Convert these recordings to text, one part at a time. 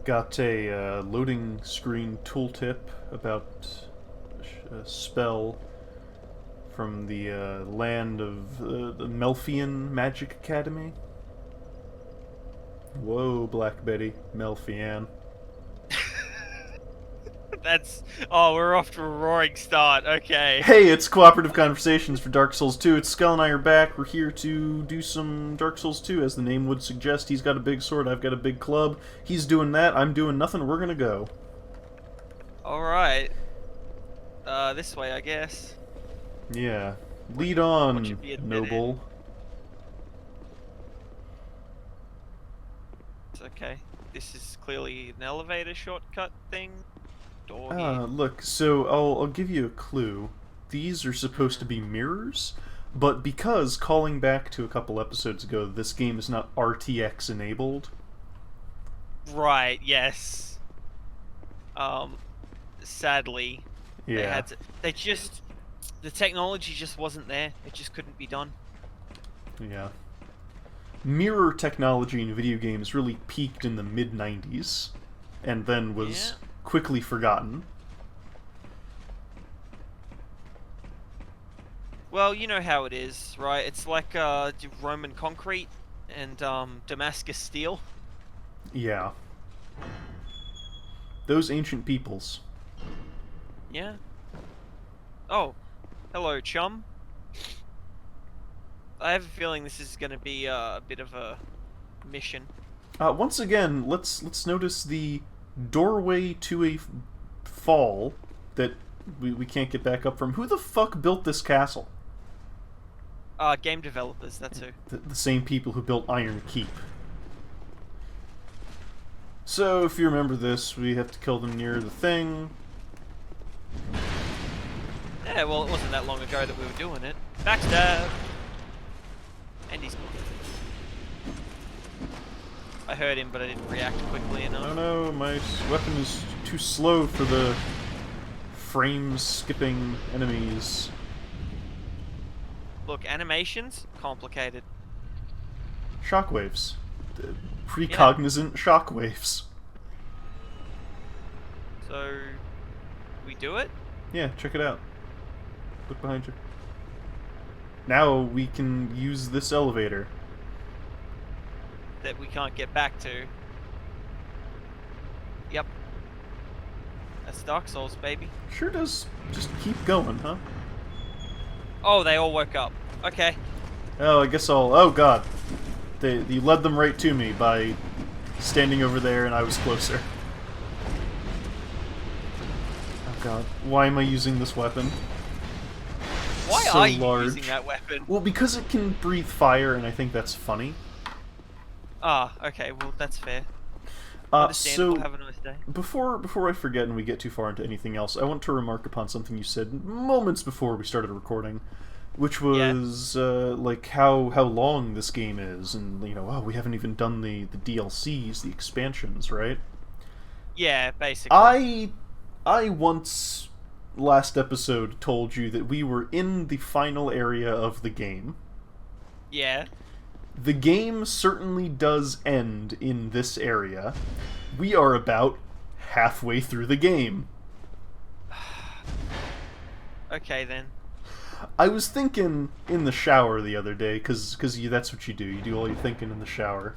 Got a loading screen tooltip about a spell from the land of the Melfian Magic Academy. Whoa, Black Betty, Melfian. That's... Oh, we're off to a roaring start. Okay. Hey, it's Cooperative Conversations for Dark Souls 2. It's Skull and I are back. We're here to do some Dark Souls 2, as the name would suggest. He's got a big sword, I've got a big club. He's doing that, I'm doing nothing, we're gonna go. Alright. This way, I guess. Yeah. Lead What on, should be a dead noble. It's okay. This is clearly an elevator shortcut thing. Door here. Look, so I'll give you a clue. These are supposed to be mirrors, but because, calling back to a couple episodes ago, this game is not RTX enabled. Right, yes. Sadly, Yeah. they had to, the technology just wasn't there. It just couldn't be done. Yeah. Mirror technology in video games really peaked in the mid-90s, and then was quickly forgotten. Well, you know how it is, right? It's like Roman concrete and Damascus steel. Yeah. Those ancient peoples. Yeah. Oh, hello, chum. I have a feeling this is going to be a bit of a mission. Once again, let's notice the doorway to a fall that we can't get back up from. Who the fuck built this castle? Game developers, that's who. The same people who built Iron Keep. So, if you remember this, we have to kill them near the thing. Yeah, well, it wasn't that long ago that we were doing it. Backstab! And he's gone. I heard him, but I didn't react quickly enough. Oh no, my weapon is too slow for the frame-skipping enemies. Look, animations, complicated. Shockwaves. Precognizant shockwaves. So, we do it? Yeah, check it out. Look behind you. Now we can use this elevator. That we can't get back to. Yep. That's Dark Souls, baby. Sure does just keep going, huh? Oh, they all woke up. Okay. Oh, I guess I'll... Oh, God. You led them right to me by standing over there and I was closer. Oh, God. Why am I using this weapon? Why So are you large. using that weapon? Well, because it can breathe fire, and I think that's funny. Ah, okay, well, that's fair. So, Understandable, have a nice day. before I forget and we get too far into anything else, I want to remark upon something you said moments before we started recording, which was like how long this game is, and you know, oh, we haven't even done the DLCs, the expansions, right? Yeah, basically. I once last episode told you that we were in the final area of the game. Yeah. The game certainly does end in this area. We are about halfway through the game. Okay, then. I was thinking in the shower the other day, because that's what you do. You do all your thinking in the shower.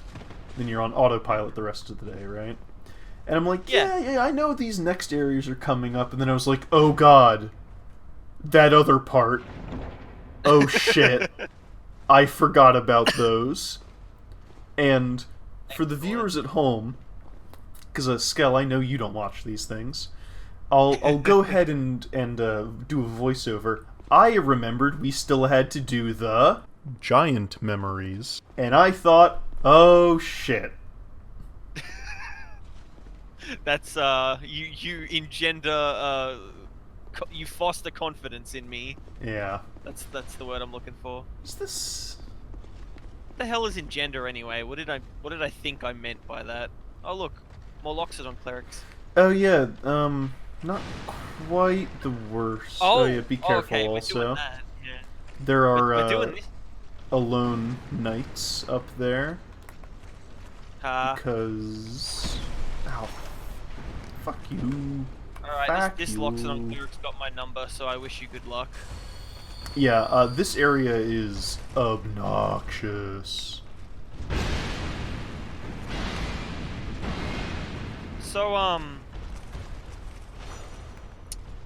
Then you're on autopilot the rest of the day, right? And I'm like, yeah, I know these next areas are coming up. And then I was like, oh god. That other part. Oh shit. I forgot about those. And for the viewers at home, because Skell, I know you don't watch these things, I'll go ahead and do a voiceover. I remembered we still had to do the giant memories, and I thought, oh shit. That's you engender you foster confidence in me. Yeah. That's the word I'm looking for. Is this? What the hell is engender anyway? What did I think I meant by that? Oh look, more Loxodon clerics. Oh yeah, not quite the worst. Oh, yeah, be careful okay, also. We're doing that. Yeah. There are We're doing this. alone knights up there. Uh, Because Ow. Fuck you. Alright, this locks it on Cleric's got my number, so I wish you good luck. Yeah, this area is obnoxious. So,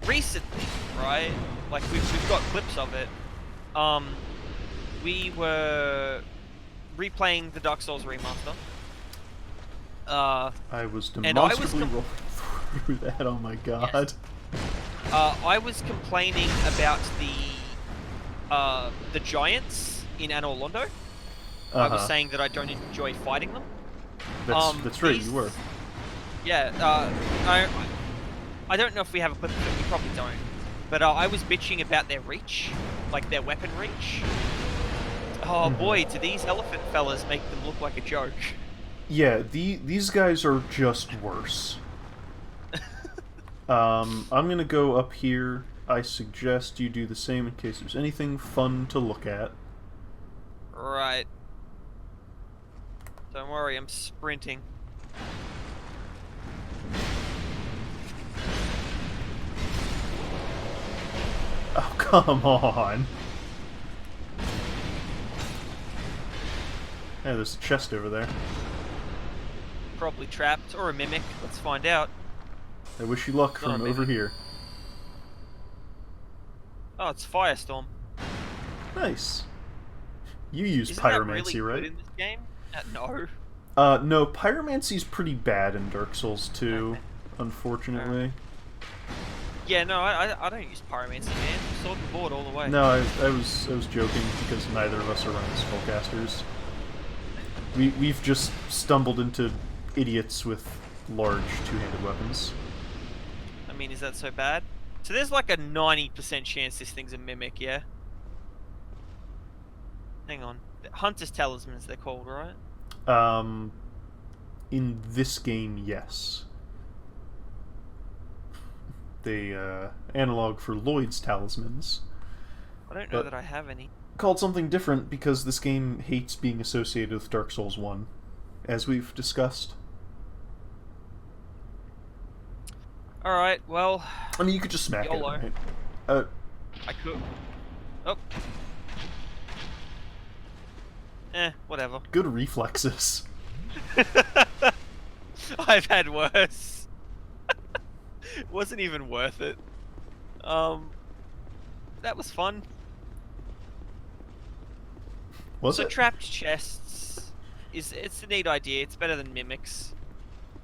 recently, right? Like, we've got clips of it. We were replaying the Dark Souls remaster. I was demonstrably rolling through that, oh my god. Yes. I was complaining about the giants in Anor Londo. I was saying that I don't enjoy fighting them. That's right, you were. Yeah, I don't know if we have a clip of it, we probably don't. But I was bitching about their reach, like their weapon reach. Oh boy, do these elephant fellas make them look like a joke. Yeah, these guys are just worse. I'm gonna go up here. I suggest you do the same in case there's anything fun to look at. Right. Don't worry, I'm sprinting. Oh, come on. Yeah, there's a chest over there. Probably trapped, or a mimic. Let's find out. I wish you luck from over here. Oh, it's Firestorm. Nice. You use Isn't pyromancy, that really right? good in this game? No. No, pyromancy's pretty bad in Dark Souls 2, unfortunately. Yeah, no, I don't use pyromancy, man. Sword and board all the way. No, I was joking because neither of us are running spellcasters. We've just stumbled into idiots with large two-handed weapons. I mean, is that so bad? So there's like a 90% chance this thing's a mimic, yeah? Hang on. Hunter's Talismans, they're called, right? In this game, yes. They, analog for Lloyd's Talismans. I don't know that I have any. Called something different because this game hates being associated with Dark Souls 1, as we've discussed. Alright, well... I mean, you could just smack YOLO. it, right? I could... Oh. Whatever. Good reflexes. I've had worse. Wasn't even worth it. That was fun. Was it? Trapped chests it's a neat idea. It's better than mimics.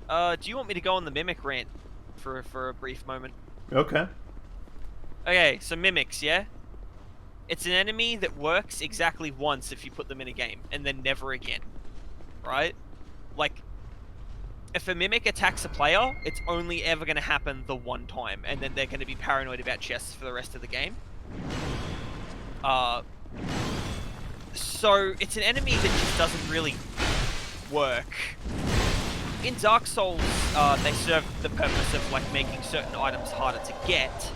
Do you want me to go on the mimic rant for a brief moment? Okay. Okay, so mimics, yeah? It's an enemy that works exactly once if you put them in a game, and then never again. Right? Like, if a mimic attacks a player, it's only ever going to happen the one time, and then they're going to be paranoid about chests for the rest of the game. So, it's an enemy that just doesn't really work. In Dark Souls, they serve the purpose of, like, making certain items harder to get,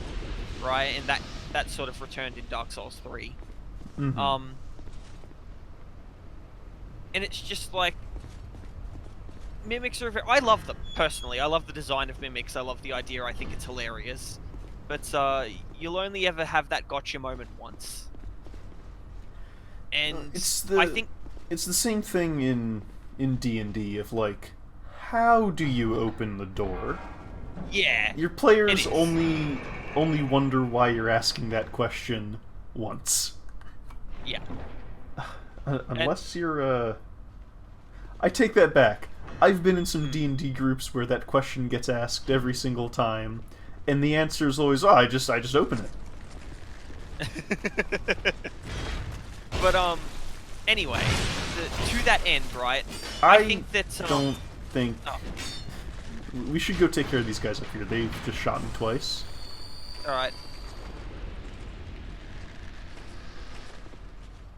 right? And that sort of returned in Dark Souls 3. Mm-hmm. And it's just, like, mimics are I love them, personally. I love the design of mimics. I love the idea. I think it's hilarious. But, you'll only ever have that gotcha moment once. And I think... It's the same thing in D&D of, like, how do you open the door? Yeah. Your players only wonder why you're asking that question once. Yeah. Unless you're, I take that back. I've been in some D&D groups where that question gets asked every single time, and the answer is always, oh, I just open it. But, anyway, to that end, right, I think that, don't think... Oh. We should go take care of these guys up here. They've just shot me twice. Alright.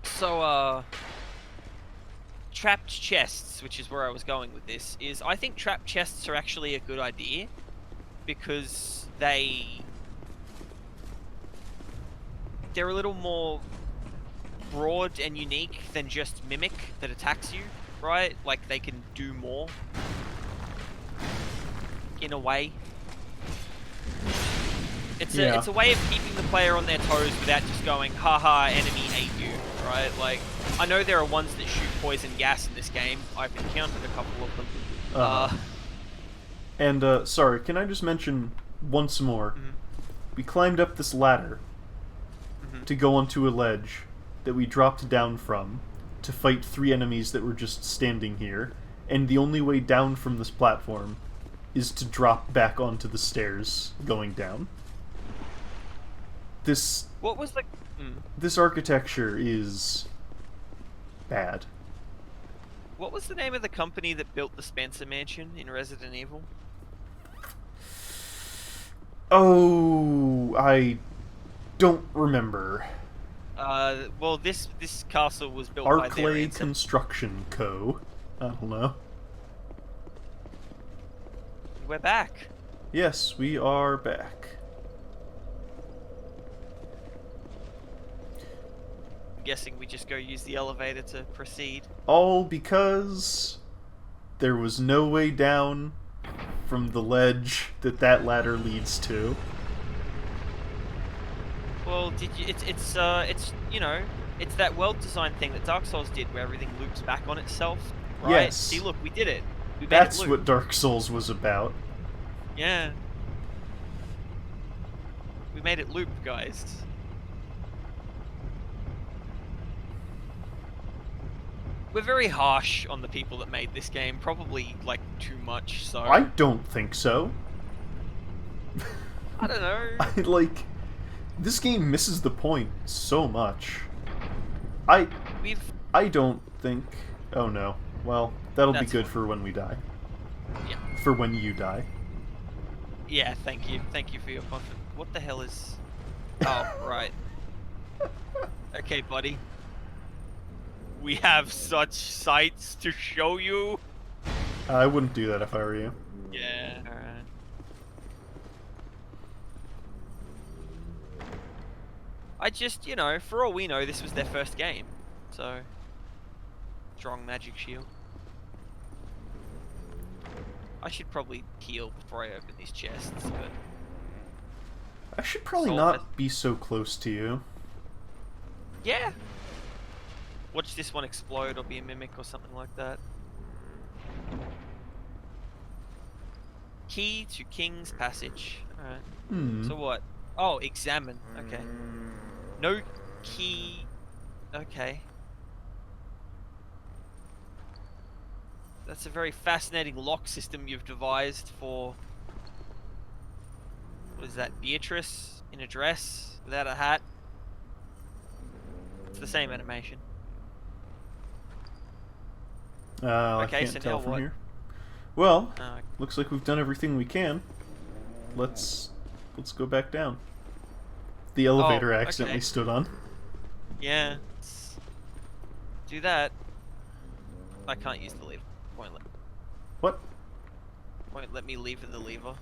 So, trapped chests, which is where I was going with this, is I think trapped chests are actually a good idea, because they're a little more broad and unique than just mimic that attacks you, right? Like, they can do more. in a way. It's Yeah. it's a way of keeping the player on their toes without just going, haha, enemy hate you, right? Like, I know there are ones that shoot poison gas in this game. I've encountered a couple of them. And, sorry, can I just mention once more? Mhm. We climbed up this ladder to go onto a ledge that we dropped down from to fight 3 enemies that were just standing here, and the only way down from this platform is to drop back onto the stairs going down. This What was the... this architecture is bad. What was the name of the company that built the Spencer Mansion in Resident Evil? Oh, I don't remember. Well, this castle was built by their Arclay ancestors. Construction Co. I don't know. We're back. Yes, we are back. I'm guessing we just go use the elevator to proceed. All because there was no way down from the ledge that ladder leads to. Well, did you? It's you know, it's that world design thing that Dark Souls did, where everything loops back on itself. Right? Yes. See, look, we did it. We made That's it loop. what Dark Souls was about. Yeah. We made it loop, guys. We're very harsh on the people that made this game, probably, like, too much, so... I don't think so. I don't know. Like, this game misses the point so much. I don't think... Oh no. Well, that'll be That's good fine. for when we die. Yeah. For when you die. Yeah, thank you. Thank you for your confidence. What the hell is... Oh, right. Okay, buddy. We have such sights to show you. I wouldn't do that if I were you. Yeah, alright. I just, you know, for all we know, this was their first game. So... Strong magic shield. I should probably heal before I open these chests, but... I should probably Solve not it. be so close to you. Yeah! Watch this one explode or be a mimic or something like that. Key to King's Passage. Alright. Hmm. So what? Oh, examine. Okay. No key... Okay. That's a very fascinating lock system you've devised for... What is that? Beatrice in a dress without a hat? It's the same animation. I Okay, can't so tell now from what? here. Well, Oh, looks like we've done everything we can. Let's go back down. The elevator I accidentally okay. stood on. yeah. Let's do that. I can't use the lever. What? Won't let me lever the lever.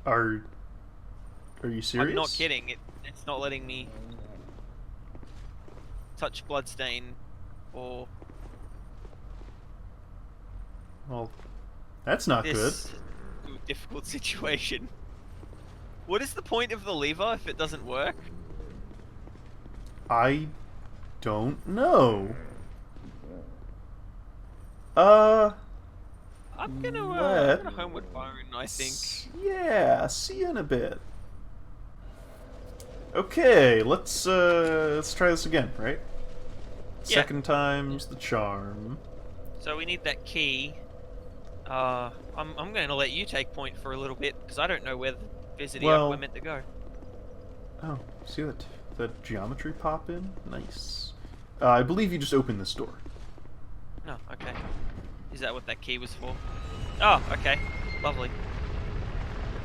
Are you serious? I'm not kidding. It's not letting me touch bloodstain or Well, that's not good. this difficult situation. What is the point of the lever if it doesn't work? I don't know. I'm gonna homeward phone, I think. Yeah, see you in a bit. Okay, let's try this again, right? Yeah. Second time's the charm. So we need that key. I'm gonna let you take point for a little bit because I don't know where the visiting Well- we're meant to go. Oh, see that geometry pop in? Nice. I believe you just opened this door. No, okay. Is that what that key was for? Oh, okay. Lovely.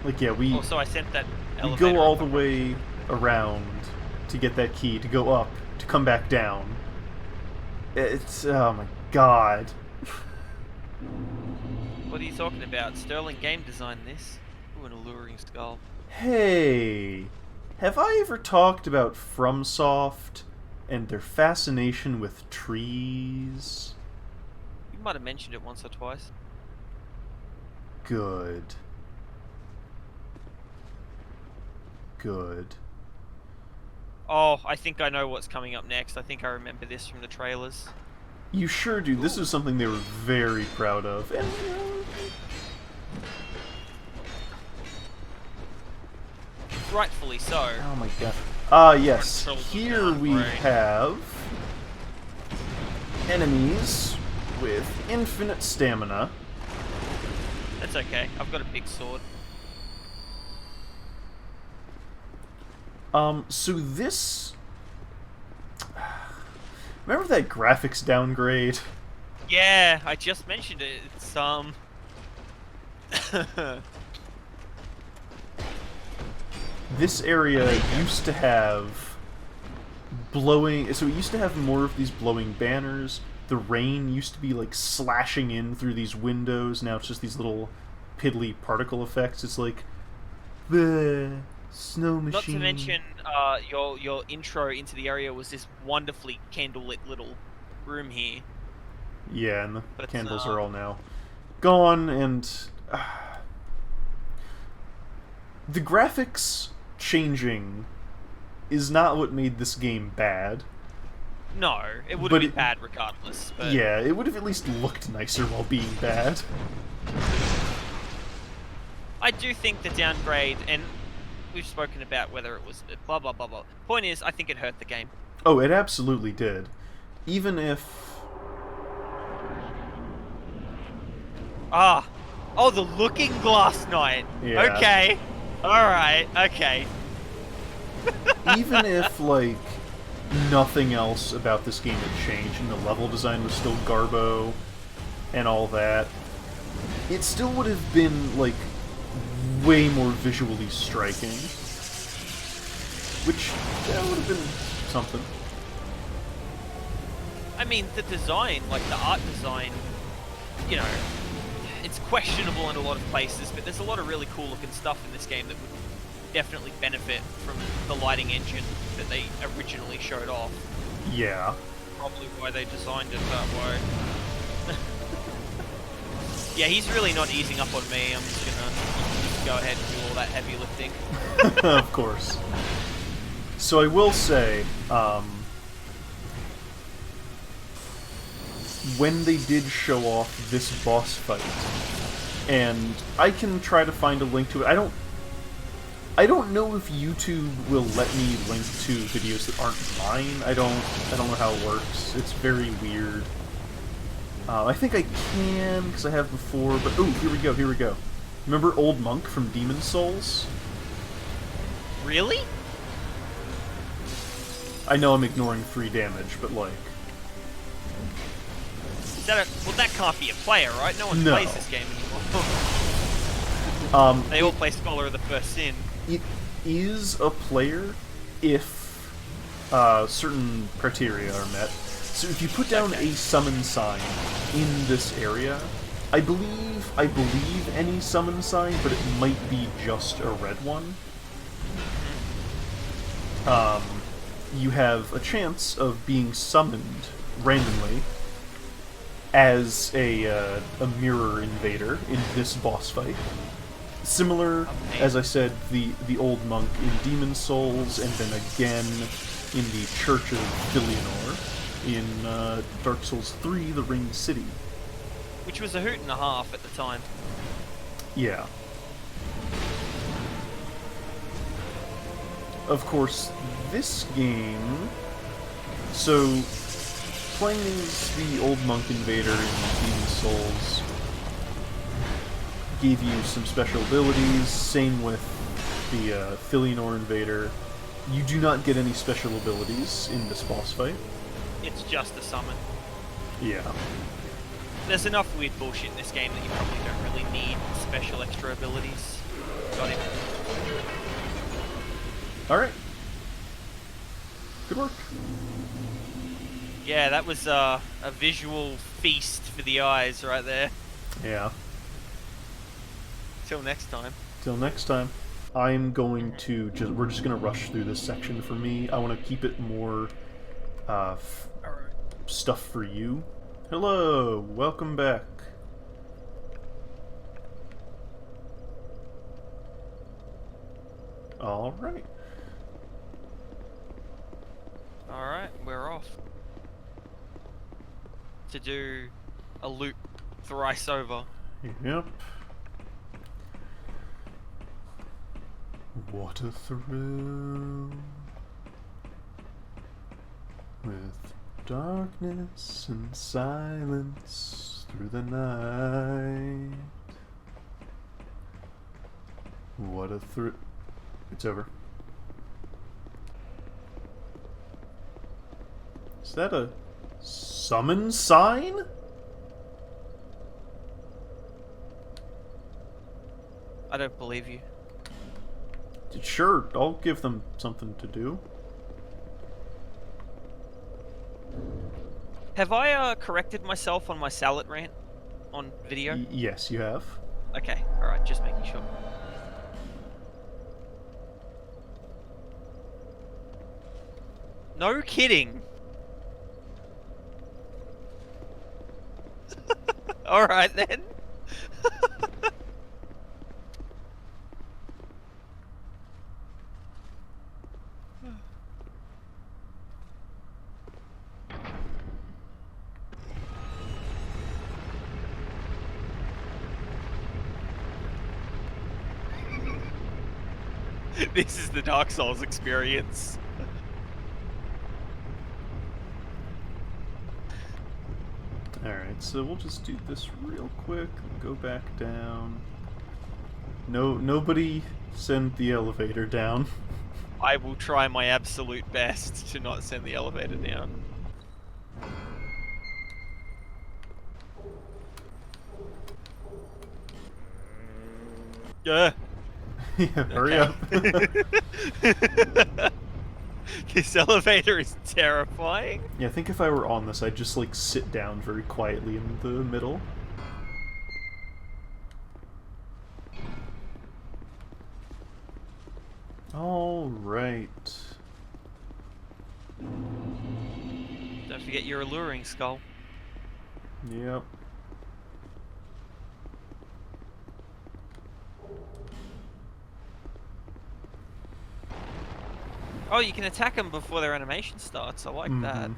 Like, yeah, we Oh, so I sent that we elevator go all up the a- way around to get that key, to go up, to come back down. It's, oh my god. What are you talking about? Sterling game design this. Ooh, an alluring skull. Hey, have I ever talked about FromSoft and their fascination with trees? You might have mentioned it once or twice. Good. good. Oh, I think I know what's coming up next. I think I remember this from the trailers. You sure do. This is something they were very proud of. And, rightfully so. oh my god. Yes. Here we Right. have enemies with infinite stamina. That's okay. I've got a big sword. So this... Remember that graphics downgrade? Yeah, I just mentioned it. It's This area used to have blowing... So it used to have more of these blowing banners. The rain used to be, like, slashing in through these windows. Now it's just these little piddly particle effects. It's like... The snow machine. Not to mention, your intro into the area was this wonderfully candlelit little room here. Yeah, and the candles are all now gone, and... the graphics changing is not what made this game bad. No, it would have been bad regardless. But yeah, it would have at least looked nicer while being bad. I do think the downgrade, and we've spoken about whether it was blah blah blah blah. Point is, I think it hurt the game. Oh, it absolutely did. Even if... Oh, the Looking Glass Knight. Yeah. Okay. Alright, okay. Even if, like, nothing else about this game had changed and the level design was still garbo and all that, it still would have been, like, way more visually striking. Which, that would have been something. I mean, the design, like the art design, you know, it's questionable in a lot of places, but there's a lot of really cool looking stuff in this game that would definitely benefit from the lighting engine that they originally showed off. Yeah. Probably why they designed it that way. Yeah, he's really not easing up on me. I'm just gonna go ahead and do all that heavy lifting. Of course. So I will say, when they did show off this boss fight, and I can try to find a link to it. I don't know if YouTube will let me link to videos that aren't mine. I don't know how it works. It's very weird. I think I can, because I have before, but... Oh, here we go. Remember Old Monk from Demon's Souls? Really? I know I'm ignoring 3 damage, but like... Is that well, that can't be a player, right? No one plays this game anymore. They all play Scholar of the First Sin. It is a player if certain criteria are met. So if you put down a summon sign in this area, I believe any summon sign, but it might be just a red one. You have a chance of being summoned randomly as a mirror invader in this boss fight. Similar, as I said, the old monk in Demon's Souls, and then again in the Church of Filianor in Dark Souls 3, The Ringed City. Which was a hoot and a half at the time. Yeah. Of course, this game... So, playing as the old monk invader in Demon's Souls gave you some special abilities, same with the Filianor invader. You do not get any special abilities in this boss fight. It's just a summon. Yeah. There's enough weird bullshit in this game that you probably don't really need special extra abilities. Got him. Alright. Good work. Yeah, that was a visual feast for the eyes right there. Yeah. Till next time. Till next time. I'm going to we're just going to rush through this section for me. I want to keep it more stuff for you. Hello, welcome back. All right. Alright, we're off. To do a loop thrice over. Yep. What a thrill. With darkness and silence through the night. What a thrill. It's over. Is that a summon sign? I don't believe you. Sure, I'll give them something to do. Have I corrected myself on my salad rant on video? Yes, you have. Okay, alright, just making sure. No kidding. Alright then. This is the Dark Souls experience. Alright, so we'll just do this real quick. Go back down. Nobody send the elevator down. I will try my absolute best to not send the elevator down. Yeah. Yeah, hurry up. This elevator is terrifying. Yeah, I think if I were on this, I'd just, like, sit down very quietly in the middle. Alright. Don't forget your alluring skull. Yep. Oh, you can attack them before their animation starts. I like that.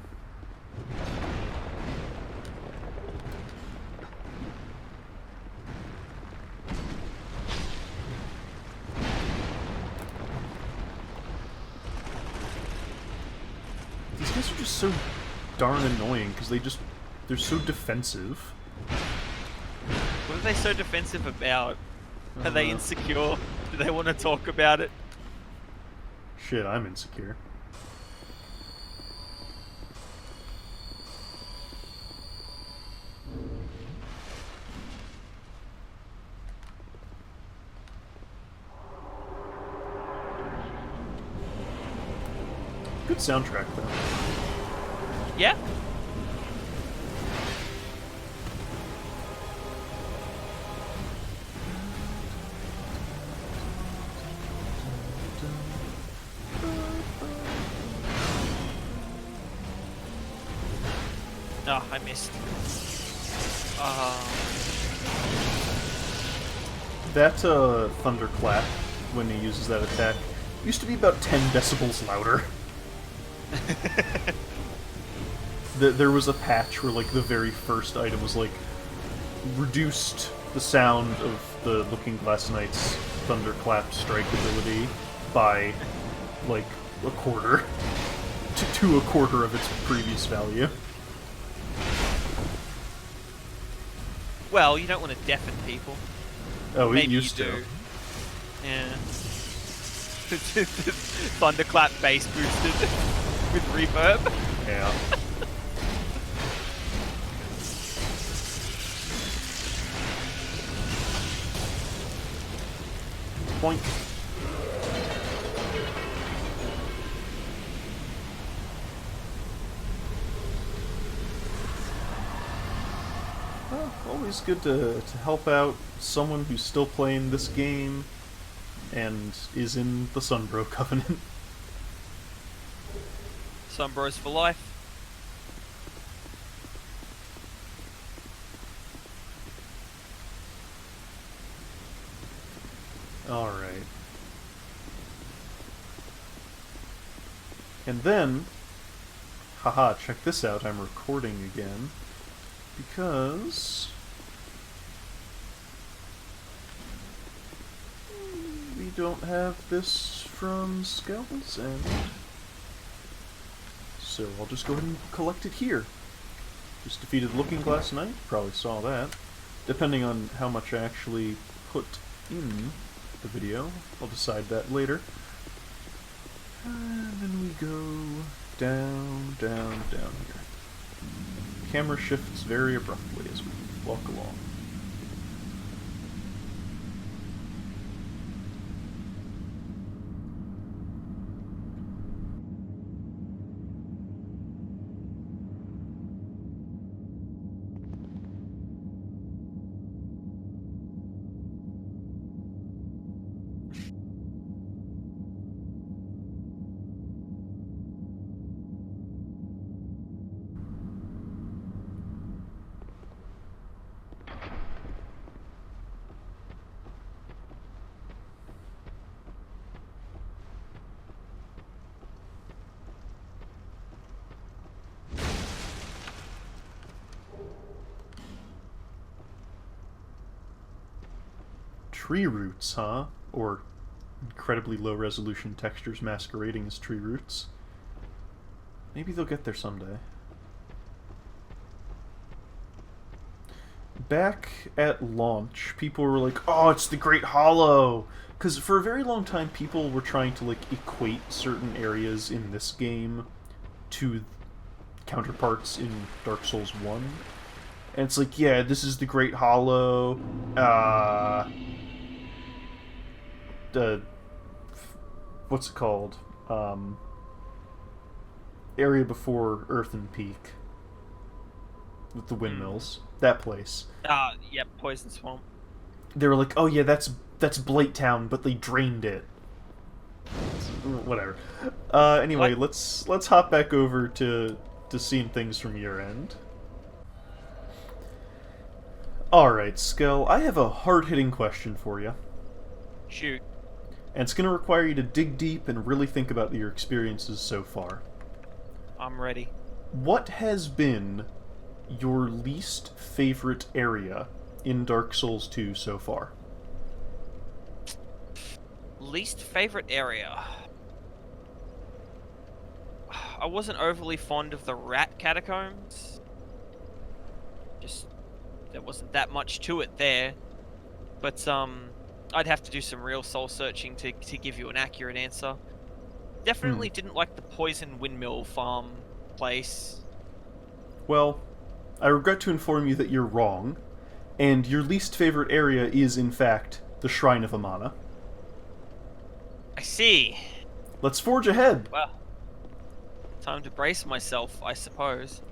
These guys are just so darn annoying because they're so defensive. What are they so defensive about? Are they insecure? Do they want to talk about it? Shit, I'm insecure. Good soundtrack, though. Yeah. Oh, I missed. That thunderclap, when he uses that attack, used to be about 10 decibels louder. There was a patch where, like, the very first item was, like, reduced the sound of the Looking Glass Knight's thunderclap strike ability by, like, a quarter. To a quarter of its previous value. Well, you don't want to deafen people. Oh, it Maybe used you to. do. Yeah. Thunderclap bass boosted with reverb. Yeah. Point. Well, always good to help out someone who's still playing this game and is in the Sunbro Covenant. Sunbros for life. Alright. And then, haha, check this out, I'm recording again. Because we don't have this from Skell's end. So I'll just go ahead and collect it here. Just defeated Looking Glass Knight, probably saw that. Depending on how much I actually put in the video, I'll decide that later. And then we go down, down, down here. Camera shifts very abruptly as we walk along. Tree roots, huh? Or incredibly low resolution textures masquerading as tree roots. Maybe they'll get there someday. Back at launch, people were like, oh, it's the Great Hollow! Because for a very long time, people were trying to, like, equate certain areas in this game to counterparts in Dark Souls 1. And it's like, yeah, this is the Great Hollow, what's it called? Area before Earthen Peak. With the windmills. That place. Yep, Poison Swamp. They were like, oh yeah, that's Blight Town, but they drained it. Whatever. Anyway, let's hop back over to seeing things from your end. Alright, Skell, I have a hard-hitting question for you. Shoot. And it's going to require you to dig deep and really think about your experiences so far. I'm ready. What has been your least favorite area in Dark Souls 2 so far? Least favorite area? I wasn't overly fond of the rat catacombs. Just, there wasn't that much to it there. But, I'd have to do some real soul searching to give you an accurate answer. Definitely didn't like the poison windmill farm place. Well, I regret to inform you that you're wrong, and your least favorite area is, in fact, the Shrine of Amana. I see. Let's forge ahead. Well, time to brace myself, I suppose.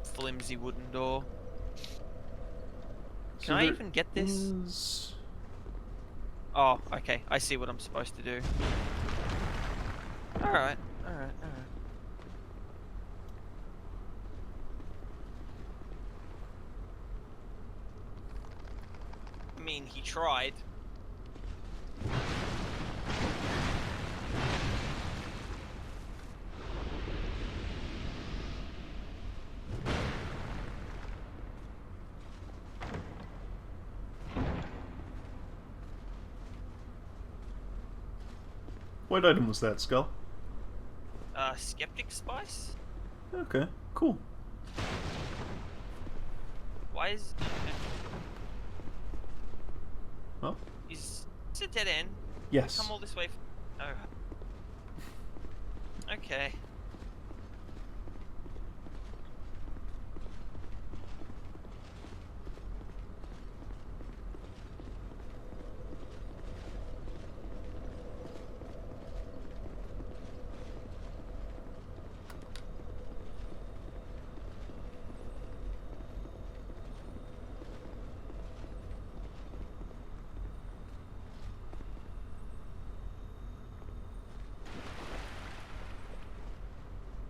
Flimsy wooden door. Can I even get this? Oh, okay. I see what I'm supposed to do. Alright, alright, alright. I mean, he tried. What item was that, Skull? Skeptic Spice? Okay, cool. Why is... Well? Is it a dead end? Yes. Come all this way Oh. Okay.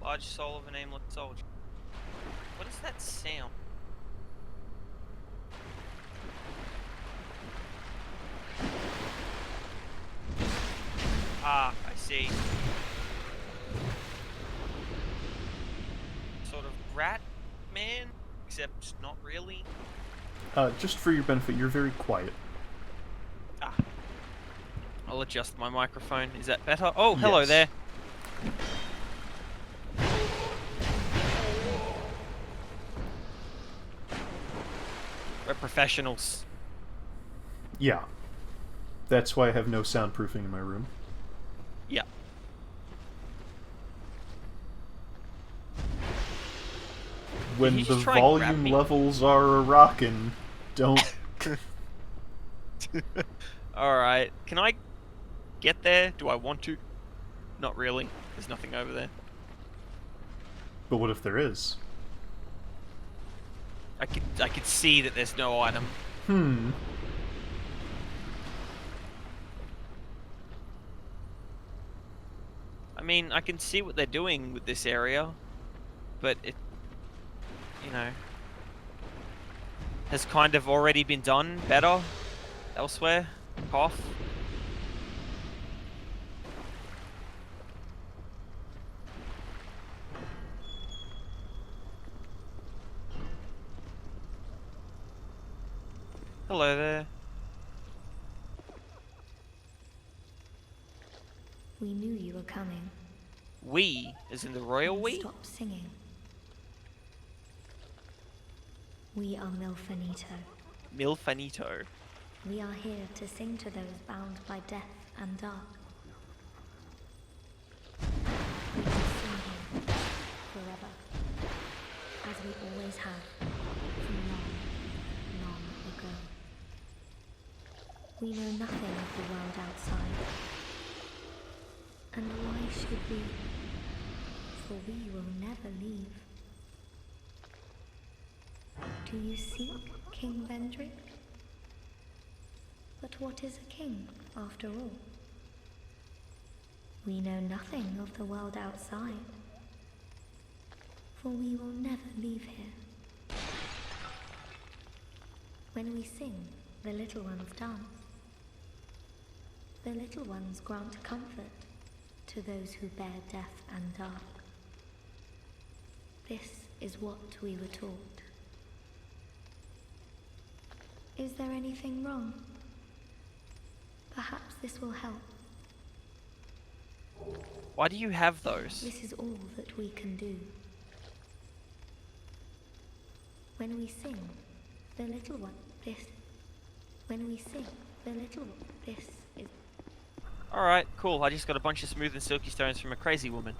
Large soul of a nameless soldier. What is that sound? except not really. Just for your benefit, you're very quiet. Ah. I'll adjust my microphone. Is that better? Oh, hello Yes. there. We're professionals. Yeah. That's why I have no soundproofing in my room. Yeah. When Did he the just try and grab volume me? levels are rockin', don't... Alright. Can I get there? Do I want to? Not really. There's nothing over there. But what if there is? I could see that there's no item. Hmm. I mean, I can see what they're doing with this area, but it, you know, has kind of already been done better elsewhere. Cough. Hello there. We knew you were coming. We, as in the royal we? Stop singing. We are Milfanito. Milfanito. We are here to sing to those bound by death and dark. We will sing here forever, as we always have, from long, long ago. We know nothing of the world outside. And why should we? For we will never leave. Do you seek King Vendrick? But what is a king, after all? We know nothing of the world outside, for we will never leave here. When we sing, the little ones dance. The little ones grant comfort to those who bear death and dark. This is what we were taught. Is there anything wrong? Perhaps this will help. Why do you have those? This is all that we can do. When we sing, the little one, this. When we sing, the little one, this is. Alright, cool. I just got a bunch of smooth and silky stones from a crazy woman.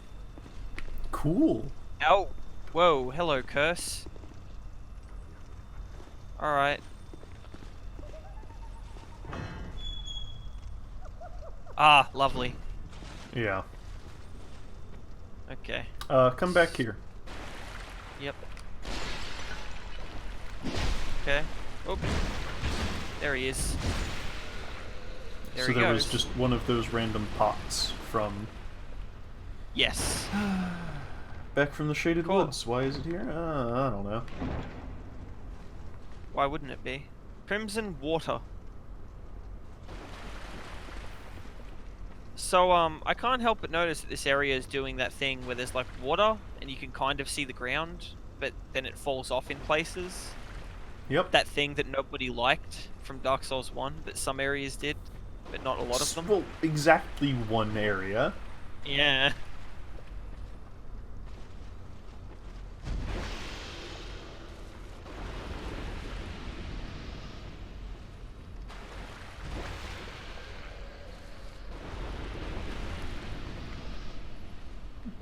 Cool. Ow! Whoa, hello, curse. Alright. Ah, lovely. Yeah. Okay. Come back here. Yep. Okay. Oop. There he is. There So he there goes. was just one of those random pots from... Yes. Back from the Shaded Cool. Woods. Why is it here? I don't know. Why wouldn't it be? Crimson water. So, I can't help but notice that this area is doing that thing where there's like water and you can kind of see the ground, but then it falls off in places. Yep. That thing that nobody liked from Dark Souls 1, but some areas did, but not a lot of them. Well, exactly one area. Yeah.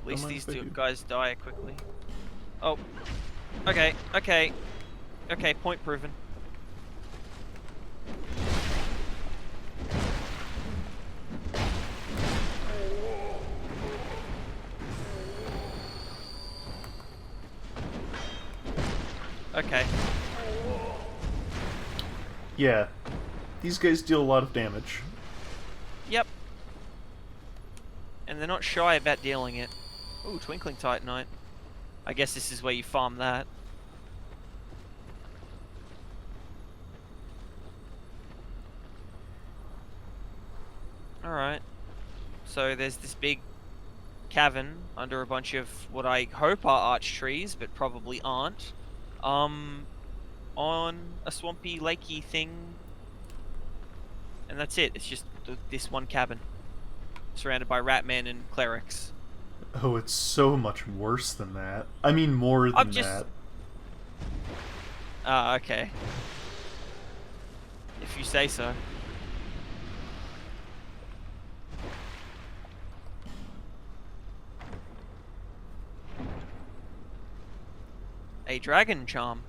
At least Don't mind these if I two do. guys die quickly. Oh. Okay, okay. Okay, point proven. Okay. Yeah. These guys deal a lot of damage. Yep. And they're not shy about dealing it. Ooh, Twinkling Titanite. I guess this is where you farm that. Alright. So there's this big cavern under a bunch of what I hope are arch trees, but probably aren't. On a swampy, lakey thing, and that's it. It's just this one cabin, surrounded by ratmen and clerics. Oh, it's so much worse than that. I mean, more than that. Ah, okay. If you say so. A dragon charm.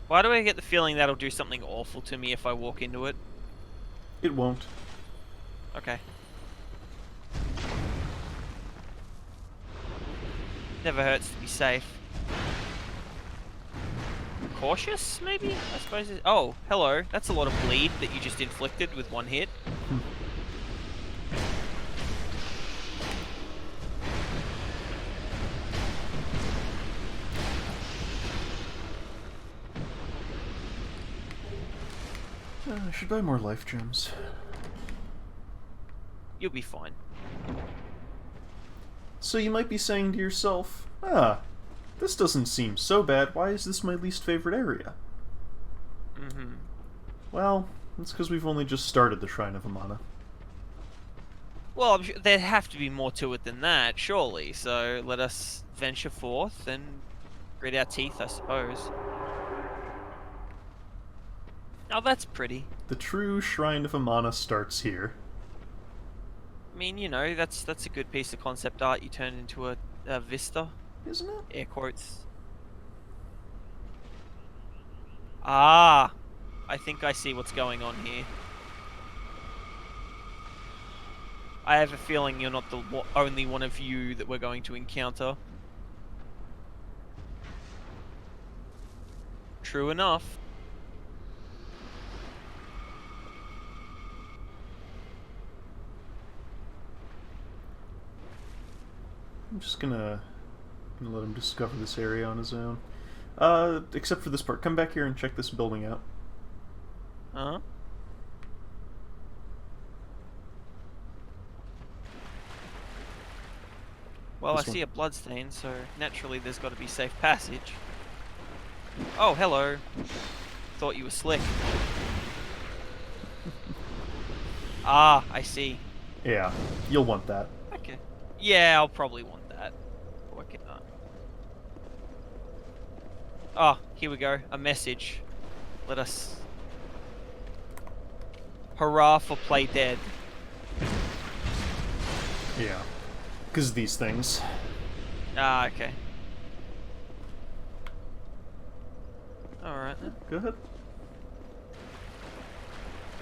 Why do I get the feeling that'll do something awful to me if I walk into it? It won't. Okay. Never hurts to be safe. Cautious, maybe? I suppose. Oh, hello. That's a lot of bleed that you just inflicted with one hit. I should buy more life gems. You'll be fine. So you might be saying to yourself, this doesn't seem so bad. Why is this my least favorite area? Mm-hmm. Well, that's because we've only just started the Shrine of Amana. Well, I'm sure there'd have to be more to it than that, surely. So let us venture forth and grit our teeth, I suppose. Oh, that's pretty. The true Shrine of Amana starts here. I mean, you know, that's a good piece of concept art you turn into a vista. Isn't it? Air quotes. Ah! I think I see what's going on here. I have a feeling you're not the only one of you that we're going to encounter. True enough. I'm just gonna let him discover this area on his own. Except for this part. Come back here and check this building out. Huh? Well, I see a bloodstain, so naturally there's got to be safe passage. Oh, hello. Thought you were slick. Ah, I see. Yeah, you'll want that. Okay. Yeah, I'll probably want that. Work it out. Oh, here we go. A message. Let us... Hurrah for Play Dead. Yeah. Because these things. Ah, okay. Alright then. Go ahead.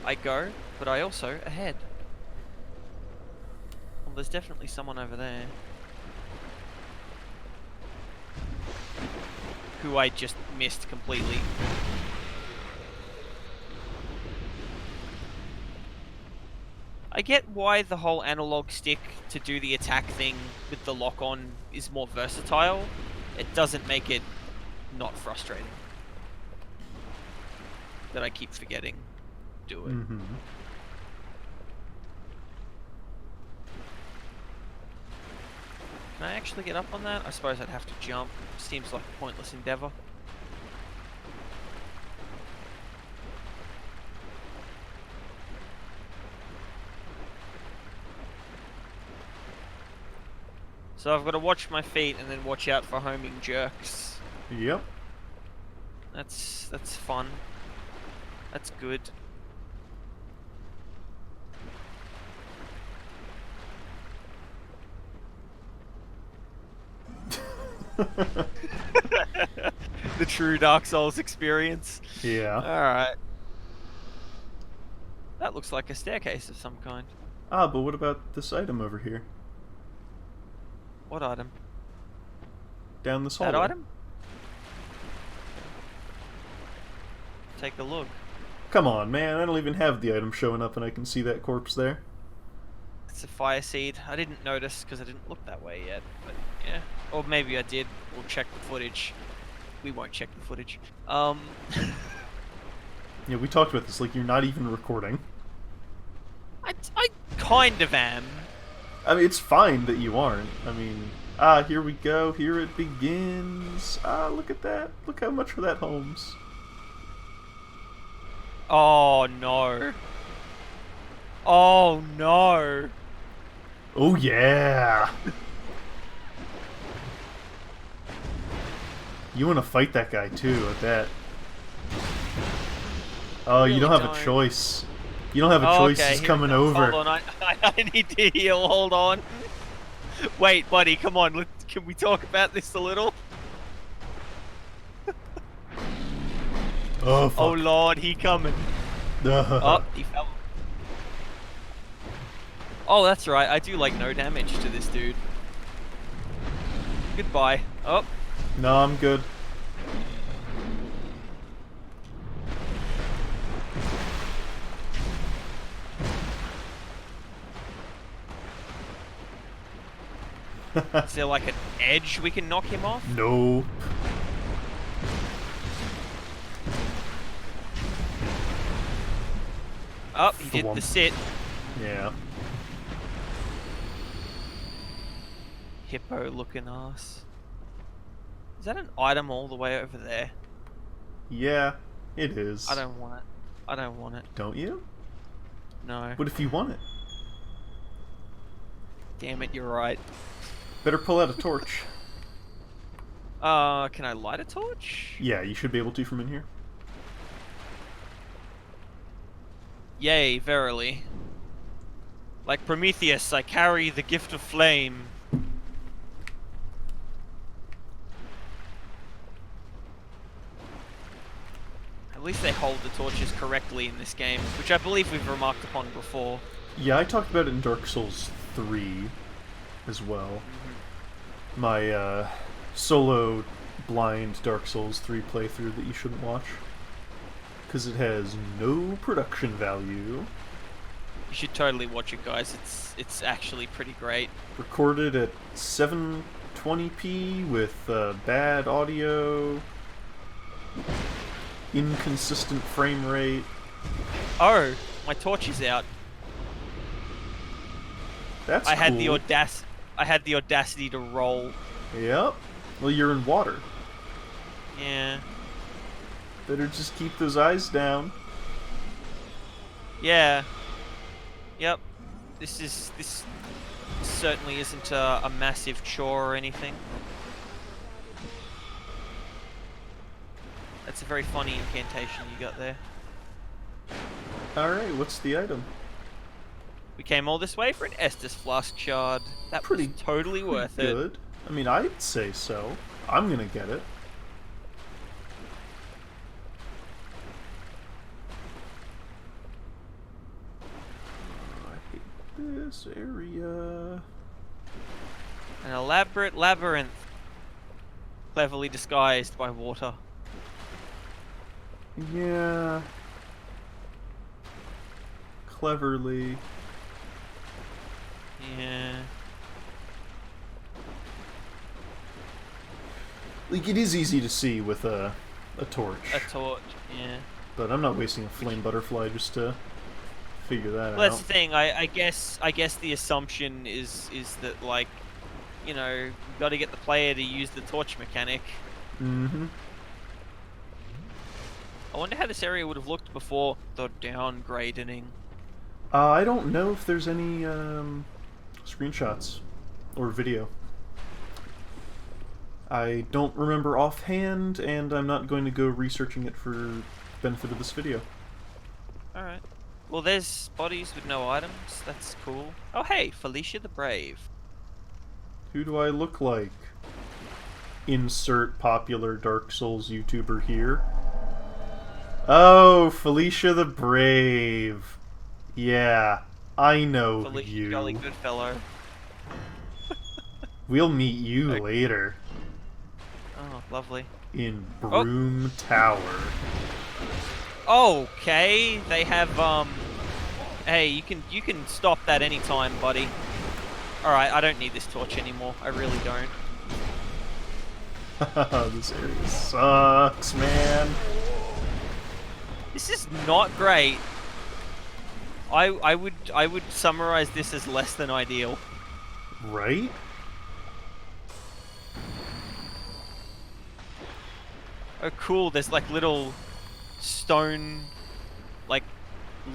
I go, but I also ahead. Well, there's definitely someone over there. Who I just missed completely. I get why the whole analog stick to do the attack thing with the lock-on is more versatile. It doesn't make it not frustrating. That I keep forgetting. Do it. Mm-hmm. Can I actually get up on that? I suppose I'd have to jump. Seems like a pointless endeavor. So I've got to watch my feet and then watch out for homing jerks. Yep. That's fun. That's good. The true Dark Souls experience. Yeah. Alright. That looks like a staircase of some kind. Ah, but what about this item over here? What item? Down this hallway. That item? Take a look. Come on, man. I don't even have the item showing up and I can see that corpse there. It's a fire seed. I didn't notice because I didn't look that way yet, but yeah. Or maybe I did. We'll check the footage. We won't check the footage. Yeah, we talked about this, like, you're not even recording. kind of am. I mean, it's fine that you aren't. I mean, here we go. Here it begins. Look at that. Look how much for that Holmes. Oh no. Oh no. Oh yeah. You want to fight that guy too, I bet. Oh, Really you don't have don't. a choice. You don't have a choice. Okay, He's here coming it comes. over. Hold on, I need to heal. Hold on. Wait, buddy, come on. Can we talk about this a little? Oh fuck. Oh lord, he coming. Oh, he fell. Oh, that's right. I do like no damage to this dude. Goodbye. Oh. No, I'm good. Is there like an edge we can knock him off? No. Oh, he did Thwomp. the sit. Yeah. Hippo looking ass. Is that an item all the way over there? Yeah, it is. I don't want it. I don't want it. Don't you? No. What if you want it? Damn it, you're right. Better pull out a torch. Can I light a torch? Yeah, you should be able to from in here. Yea, verily. Like Prometheus, I carry the gift of flame. At least they hold the torches correctly in this game, which I believe we've remarked upon before. Yeah, I talked about it in Dark Souls 3 as well. My solo blind Dark Souls 3 playthrough that you shouldn't watch. Because it has no production value. You should totally watch it, guys. It's actually pretty great. Recorded at 720p with bad audio, inconsistent frame rate. Oh, my torch is out. That's I had the cool. audacity to roll. Yep. Well, you're in water. Yeah. Better just keep those eyes down. Yeah. Yep. This certainly isn't a massive chore or anything. That's a very funny incantation you got there. Alright, what's the item? We came all this way for an Estus Flask Shard. That was totally worth it. Good. I mean, I'd say so. I'm gonna get it. I hate this area. An elaborate labyrinth, cleverly disguised by water. Yeah. Cleverly. Yeah. Like, it is easy to see with a torch. A torch, yeah. But I'm not wasting a flame butterfly just to figure that Well, that's out. the thing. I guess the assumption is that, like, you know, you've got to get the player to use the torch mechanic. Mm-hmm. I wonder how this area would have looked before the downgrading. I don't know if there's any screenshots or video. I don't remember offhand, and I'm not going to go researching it for benefit of this video. Alright. Well, there's bodies with no items. That's cool. Oh, hey, Felicia the Brave. Who do I look like? Insert popular Dark Souls YouTuber here. Oh, Felicia the Brave. Yeah, I know Felicia, you. jolly good fellow. We'll meet you Okay. later. Oh, lovely. In Broom Tower. Okay, they have hey, you can stop that anytime, buddy. Alright, I don't need this torch anymore. I really don't. This area sucks, man. This is not great. I would summarize this as less than ideal. Right? Oh, cool. There's like little stone, like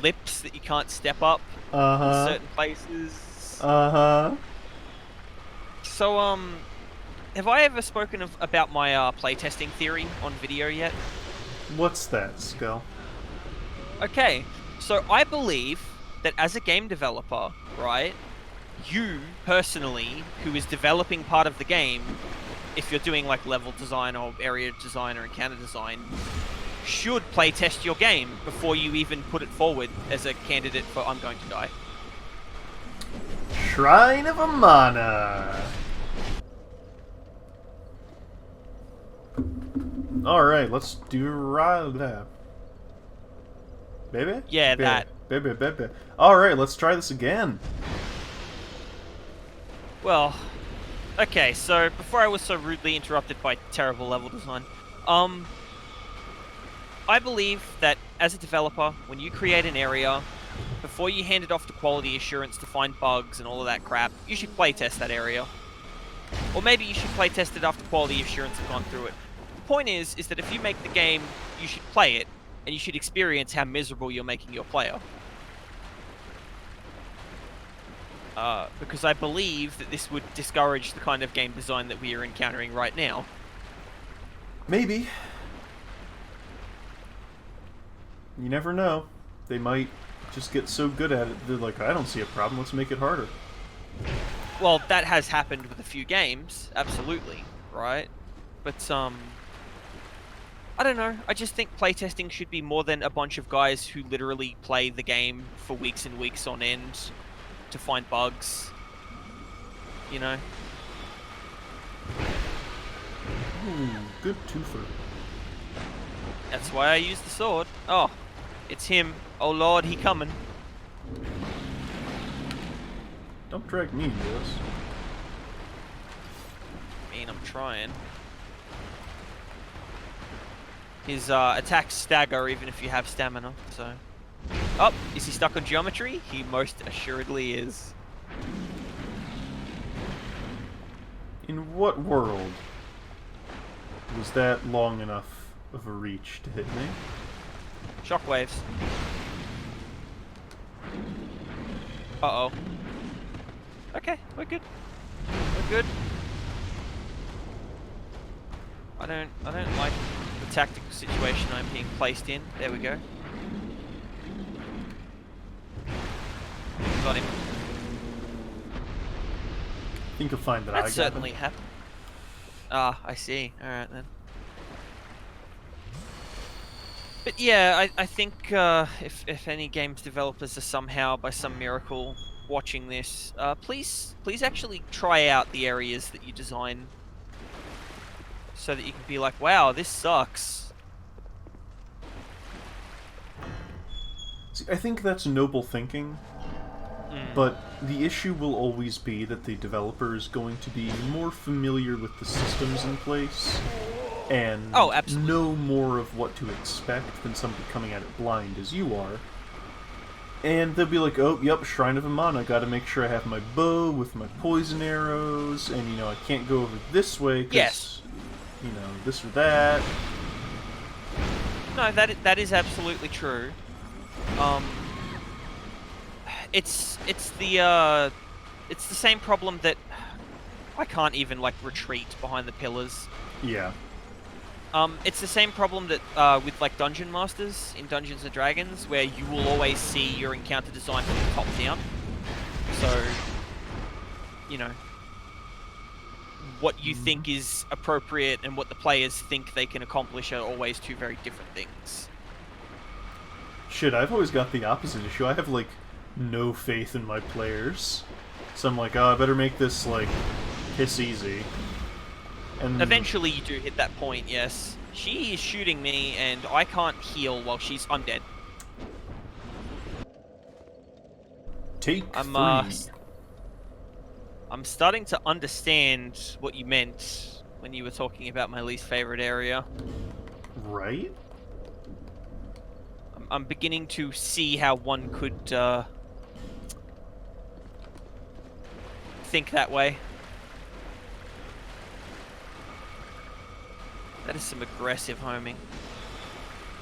lips that you can't step up in Uh-huh. certain places. Uh-huh. So, have I ever spoken about my playtesting theory on video yet? What's that, Skull? Okay, so I believe that as a game developer, right, you personally, who is developing part of the game, if you're doing like level design or area design or encounter design, should playtest your game before you even put it forward as a candidate for I'm going to die. Shrine of Amana. Alright, let's do that. Baby? Yeah, baby, that. Baby. Alright, let's try this again. Well, okay, so before I was so rudely interrupted by terrible level design, I believe that as a developer, when you create an area, before you hand it off to quality assurance to find bugs and all of that crap, you should playtest that area. Or maybe you should playtest it after quality assurance have gone through it. The point is that if you make the game, you should play it, and you should experience how miserable you're making your player. Because I believe that this would discourage the kind of game design that we are encountering right now. Maybe. You never know. They might just get so good at it, they're like, I don't see a problem, let's make it harder. Well, that has happened with a few games, absolutely, right? But, I don't know, I just think playtesting should be more than a bunch of guys who literally play the game for weeks and weeks on end to find bugs, you know? Good twofer. That's why I use the sword. Oh, it's him. Oh lord, he coming. Don't drag me into this. I mean, I'm trying. His attacks stagger even if you have stamina, so... Oh, is he stuck on geometry? He most assuredly is. In what world was that long enough of a reach to hit me? Shockwaves. Uh-oh. Okay, we're good. We're good. I don't like the tactical situation I'm being placed in. There we go. Got him. I think you'll find that I That got certainly him. happened. Ah, I see. Alright then. But yeah, I think if any games developers are somehow, by some miracle, watching this, please actually try out the areas that you design, so that you can be like, wow, this sucks. See, I think that's noble thinking, but the issue will always be that the developer is going to be more familiar with the systems in place and know more of what to expect than somebody coming at it blind as you are. And they'll be like, oh, yep, Shrine of Amana, gotta make sure I have my bow with my poison arrows, and, you know, I can't go over this way because, you know, this or that. No, that is absolutely true. It's the same problem that I can't even like retreat behind the pillars. Yeah. It's the same problem that with like dungeon masters in Dungeons and Dragons, where you will always see your encounter design from the top down. So, you know, what you think is appropriate and what the players think they can accomplish are always two very different things. Shit, I've always got the opposite issue. I have, like, no faith in my players. So I'm like, oh, I better make this, like, piss easy. And eventually you do hit that point, yes. She is shooting me, and I can't heal while I'm dead. Take I'm starting to understand what you meant when you were talking about my least favorite area. Right? I'm beginning to see how one could think that way. That is some aggressive homing.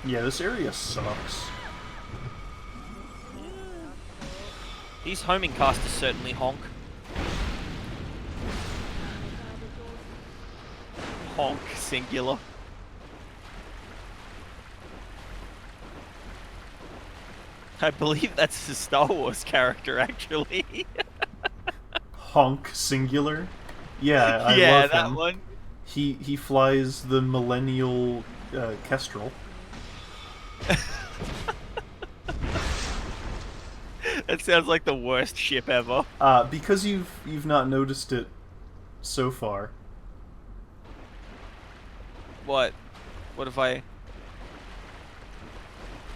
Yeah, this area sucks. These homing casters certainly honk. Honk, singular. I believe that's a Star Wars character, actually. Honk, singular? Yeah, I yeah, love that him. one. He flies the Millennial Kestrel. That sounds like the worst ship ever. Because you've not noticed it so far. What? What if I...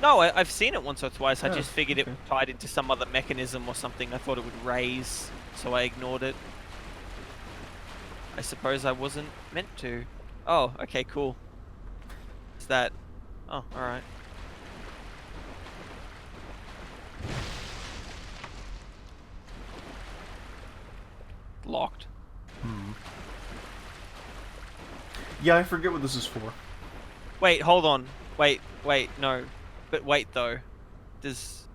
No, I've seen it once or twice. I just figured it tied into some other mechanism or something. I thought it would raise, so I ignored it. I suppose I wasn't meant to. Oh, okay, cool. Is that... Oh, alright. Locked. Yeah, I forget what this is for. Wait, hold on. Wait, no. But wait, though. Does...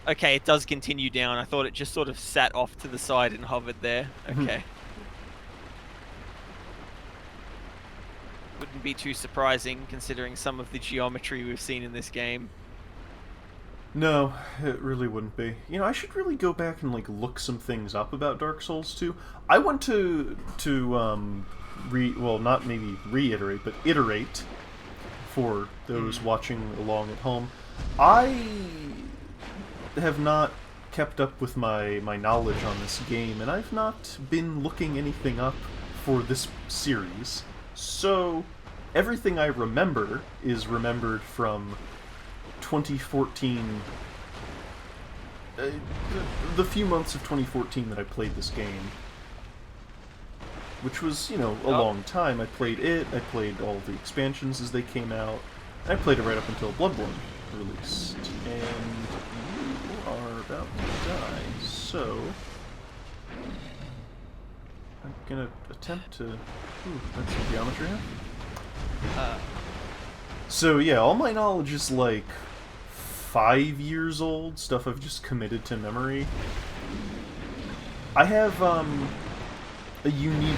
Okay, it does continue down. I thought it just sort of sat off to the side and hovered there. Okay. Wouldn't be too surprising, considering some of the geometry we've seen in this game. No, it really wouldn't be. You know, I should really go back and like look some things up about Dark Souls 2. I want to well, not maybe reiterate, but iterate for those watching along at home. I have not kept up with my knowledge on this game, and I've not been looking anything up for this series. So, everything I remember is remembered from 2014, the few months of 2014 that I played this game, which was, you know, a long time. I played it, I played all the expansions as they came out, I played it right up until Bloodborne released, and you are about to die, so I'm gonna attempt to... Ooh, that's some geometry here. So yeah, all my knowledge is like 5 years old, stuff I've just committed to memory. I have a unique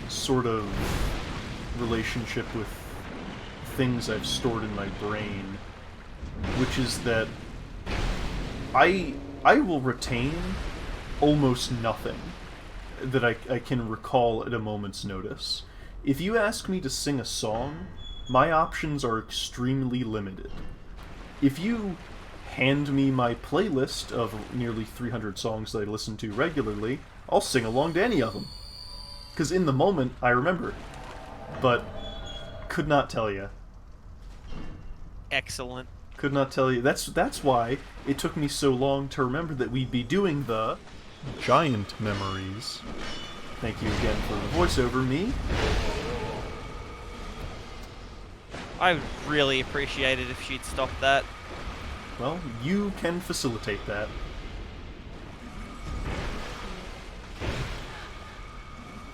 sort of relationship with things I've stored in my brain, which is that I will retain almost nothing that I can recall at a moment's notice. If you ask me to sing a song, my options are extremely limited. If you hand me my playlist of nearly 300 songs that I listen to regularly, I'll sing along to any of them. Because in the moment, I remember. But could not tell you. Excellent. Could not tell you. That's why it took me so long to remember that we'd be doing the Giant Memories. Thank you again for the voiceover, me. I would really appreciate it if she'd stop that. Well, you can facilitate that.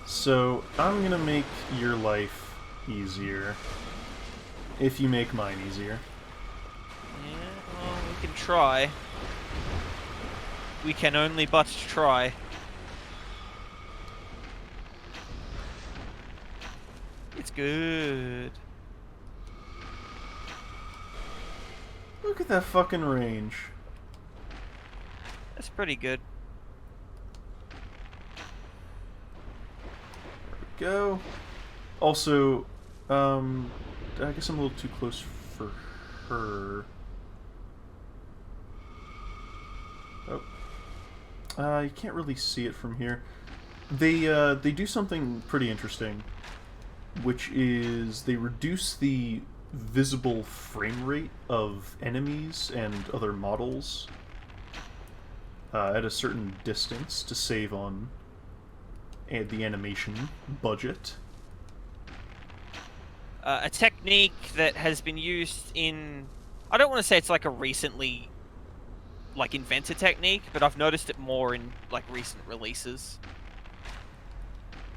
So, I'm gonna make your life easier. If you make mine easier. Yeah, well, we can try. We can only but try. It's good. Look at that fucking range. That's pretty good. There we go. Also, I guess I'm a little too close for her. Oh. You can't really see it from here. They do something pretty interesting, which is they reduce the visible frame rate of enemies and other models at a certain distance to save on the animation budget. A technique that has been used in I don't want to say it's like a recently like invented technique, but I've noticed it more in like recent releases.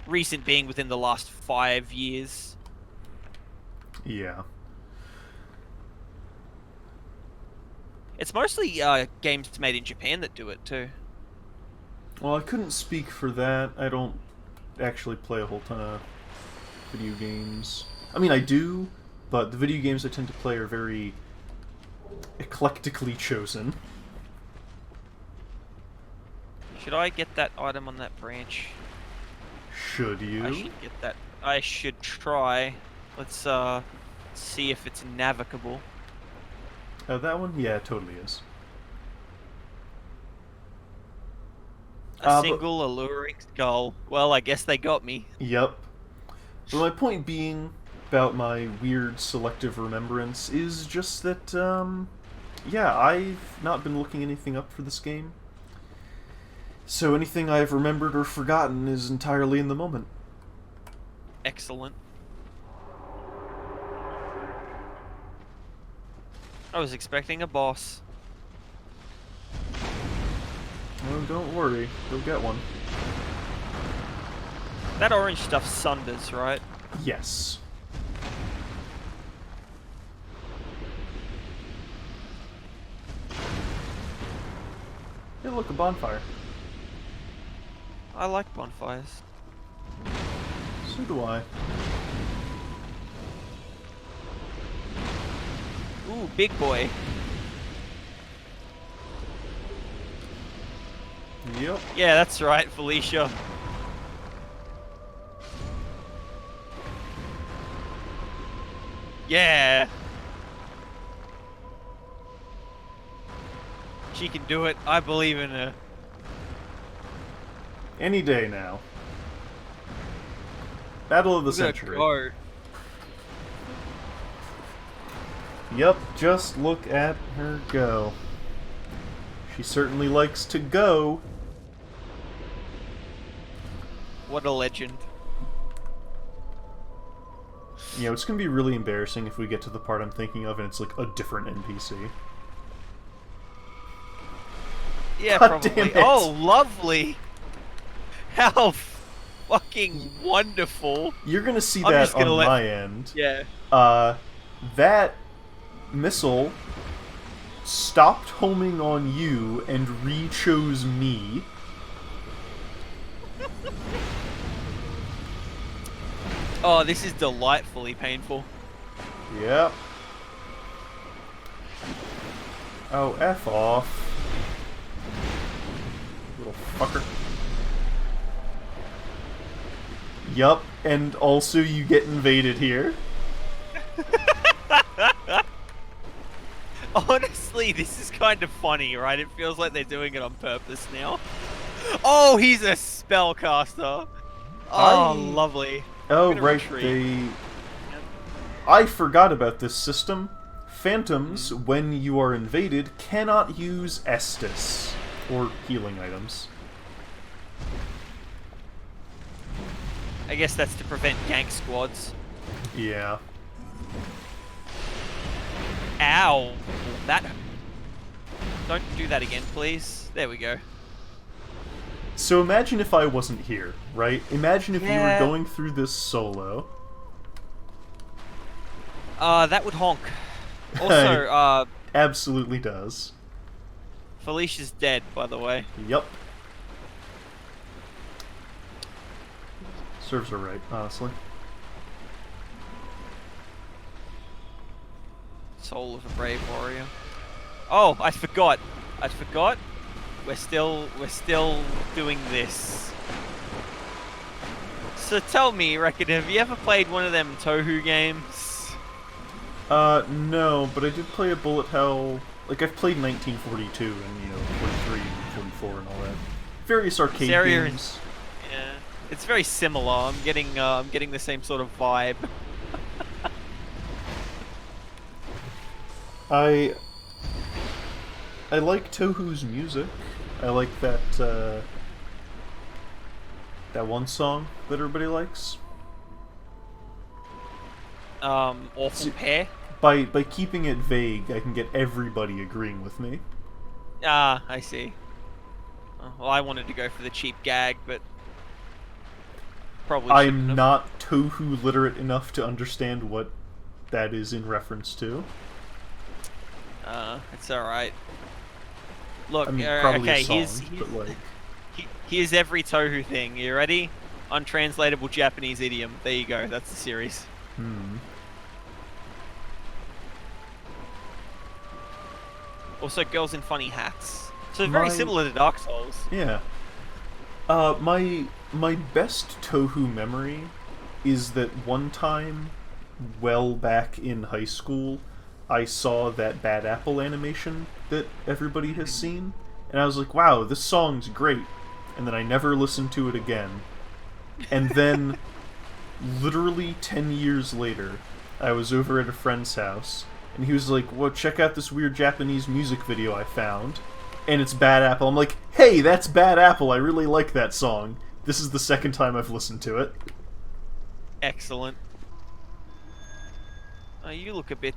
Recent being within the last 5 years. Yeah. It's mostly games made in Japan that do it too. Well, I couldn't speak for that. I don't actually play a whole ton of video games. I mean, I do, but the video games I tend to play are very eclectically chosen. Should I get that item on that branch? Should you? I should get that. I should try. Let's see if it's navigable. Oh, that one? Yeah, it totally is. A single alluring skull. Well, I guess they got me. Yep. But my point being about my weird selective remembrance is just that, yeah, I've not been looking anything up for this game. So anything I've remembered or forgotten is entirely in the moment. Excellent. I was expecting a boss. Oh, don't worry. You'll get one. That orange stuff sunders, right? Yes. Hey, look, a bonfire. I like bonfires. So do I. Ooh, big boy. Yep. Yeah, that's right, Felicia. Yeah. She can do it. I believe in her. Any day now. Battle of the Look at her century. go. Yep, just look at her go. She certainly likes to go. What a legend. You know, it's gonna be really embarrassing if we get to the part I'm thinking of and it's like a different NPC. Yeah, God probably. damn it. Oh, lovely. How fucking wonderful. You're gonna see I'm that just gonna on let- my end. Yeah. That missile stopped homing on you and re-chose me. Oh, this is delightfully painful. Yep. Oh, F off. Little fucker. Yup, and also you get invaded here. Honestly, this is kind of funny, right? It feels like they're doing it on purpose now. Oh, he's a spellcaster. Oh, lovely. Oh, I'm gonna right, retreat. I forgot about this system. Phantoms, when you are invaded, cannot use Estus, or healing items. I guess that's to prevent gank squads. Yeah. Ow. That... Don't do that again, please. There we go. So imagine if I wasn't here, right? Imagine if you Yeah. were going through this solo. That would honk. Also, Absolutely does. Felicia's dead, by the way. Yup. Serves her right, honestly. Soul of a brave warrior. Oh, I forgot. We're still doing this. So tell me, Reckon, have you ever played one of them Tohu games? No, but I did play a bullet hell. Like, I've played 1942 and, 43 and 44 and all that. Various arcade games. Yeah, it's very similar. I'm getting the same sort of vibe. I like Tohu's music. I like that, that one song that everybody likes. Awful Pair. by keeping it vague, I can get everybody agreeing with me. Ah, I see. Well, I wanted to go for the cheap gag, but probably shouldn't I'm have. not Tohu literate enough to understand what that is in reference to. It's alright. Look, I mean, probably okay, a song, but like... here's every Tohu thing. You ready? Untranslatable Japanese idiom. There you go. That's the series. Also, girls in funny hats. So very similar to Dark Souls. Yeah. My best Tohu memory is that one time, well back in high school, I saw that Bad Apple animation that everybody has seen, and I was like, wow, this song's great. And then I never listened to it again. And then, literally 10 years later, I was over at a friend's house, and he was like, well, check out this weird Japanese music video I found. And it's Bad Apple. I'm like, hey, that's Bad Apple, I really like that song. This is the second time I've listened to it. Excellent. You look a bit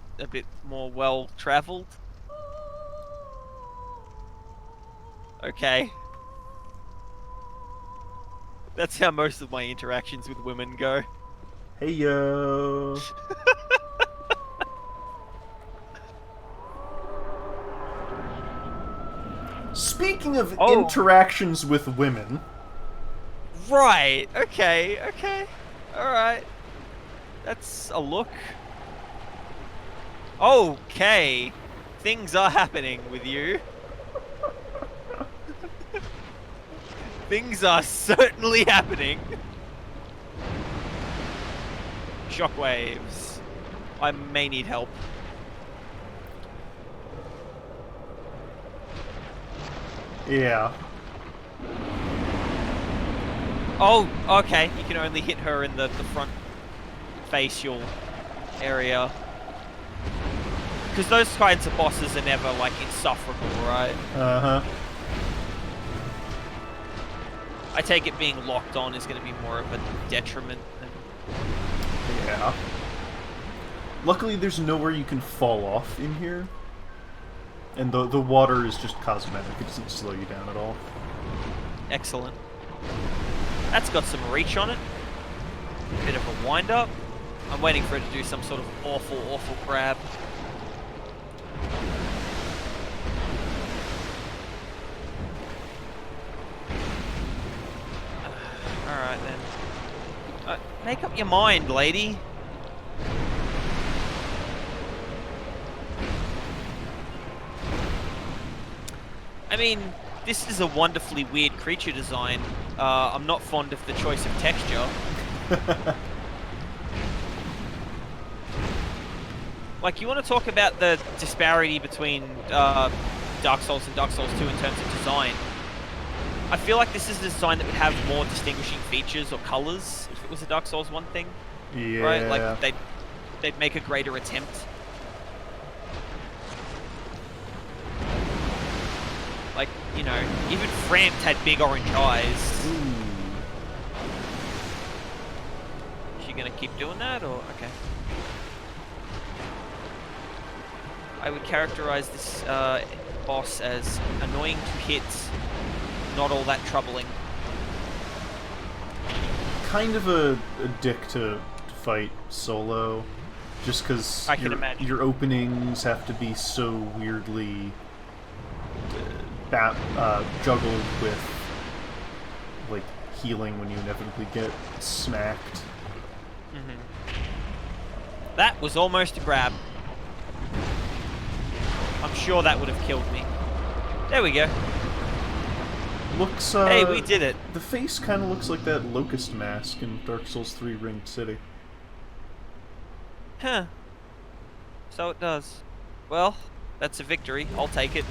more well-traveled. Okay. That's how most of my interactions with women go. Hey yo. Speaking of interactions with women. Right. Okay. Alright. That's a look. Okay. Things are happening with you. Things are certainly happening. Shockwaves. I may need help. Yeah. Oh, okay. You can only hit her in the front facial area. Because those kinds of bosses are never, like, insufferable, right? Uh-huh. I take it being locked on is going to be more of a detriment than... Yeah. Luckily, there's nowhere you can fall off in here. And the water is just cosmetic. It doesn't slow you down at all. Excellent. That's got some reach on it. Bit of a wind-up. I'm waiting for it to do some sort of awful grab. Alright then. Make up your mind, lady. I mean, this is a wonderfully weird creature design. I'm not fond of the choice of texture. Like, you want to talk about the disparity between Dark Souls and Dark Souls 2 in terms of design. I feel like this is a design that would have more distinguishing features or colors if it was a Dark Souls 1 thing. Yeah. Right? Like, they'd make a greater attempt. Like, you know, even Framped had big orange eyes. Ooh. Is she gonna keep doing that, or... Okay. I would characterize this boss as annoying to hit, not all that troubling. Kind of a dick to fight solo, just because your openings have to be so weirdly juggled with, like, healing when you inevitably get smacked. Mm-hmm. That was almost a grab. I'm sure that would have killed me. There we go. Looks, hey, we did it. The face kind of looks like that Locust mask in Dark Souls 3 Ringed City. Huh. So it does. Well, that's a victory. I'll take it.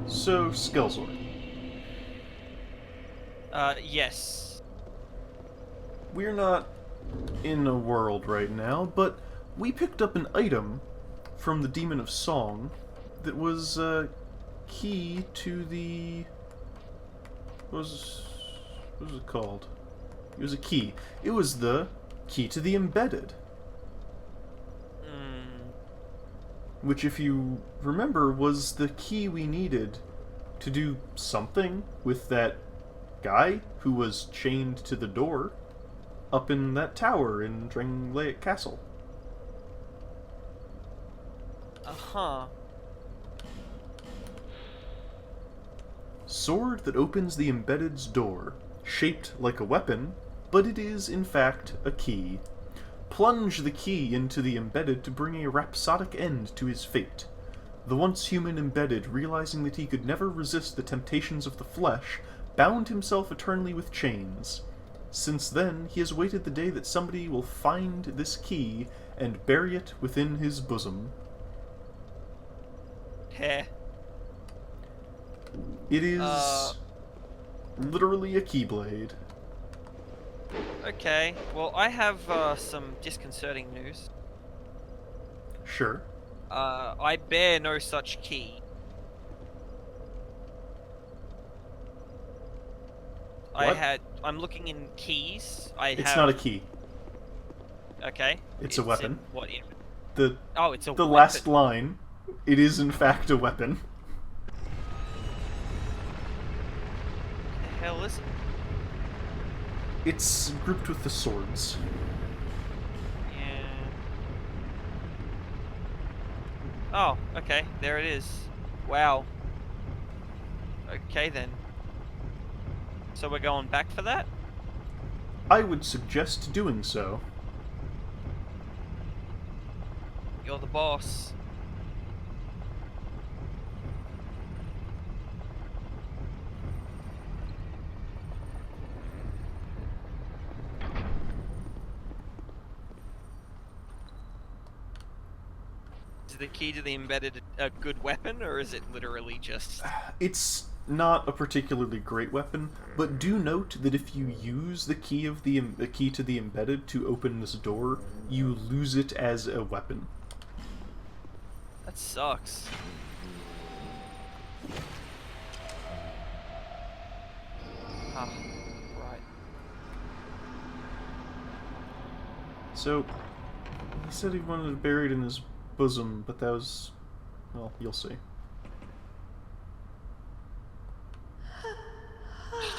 So, Skillzord. Yes. we're not in a world right now, but we picked up an item from the Demon of Song that was key to the... what was it called? It was a key. It was the key to the embedded. Which, if you remember, was the key we needed to do something with that guy who was chained to the door up in that tower in Drangleic Castle. Uh-huh. Sword that opens the embedded's door, shaped like a weapon, but it is, in fact, a key. Plunge the key into the embedded to bring a rhapsodic end to his fate. The once human embedded, realizing that he could never resist the temptations of the flesh, bound himself eternally with chains. Since then, he has waited the day that somebody will find this key and bury it within his bosom. Heh. It is literally a keyblade. Okay, well, I have some disconcerting news. Sure. I bear no such key. What? I'm looking in keys. It's not a key. Okay. It's a weapon. In, what? In, The it's a the weapon. last line. It is in fact a weapon. The hell is it? It's grouped with the swords. Yeah. Oh, okay. There it is. Wow. Okay then. So we're going back for that? I would suggest doing so. You're the boss. Is the key to the embedded a good weapon, or is it literally just... It's not a particularly great weapon, but do note that if you use the key of the key to the embedded to open this door, you lose it as a weapon. That sucks. Ah, right. So, he said he wanted it buried in his bosom, but that was... well, you'll see.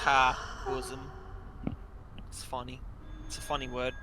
Ha, bosom. It's funny. It's a funny word.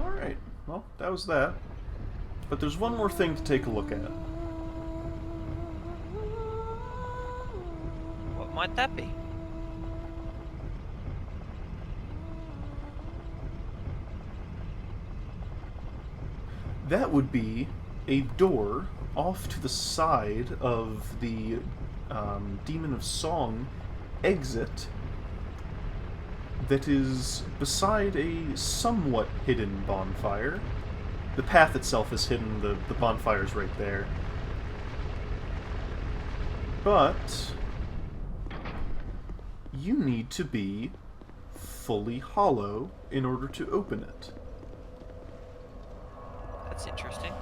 Alright, well, that was that. But there's one more thing to take a look at. What might that be? That would be a door off to the side of the Demon of Song exit that is beside a somewhat hidden bonfire. The path itself is hidden, the bonfire's right there. But you need to be fully hollow in order to open it. That's interesting.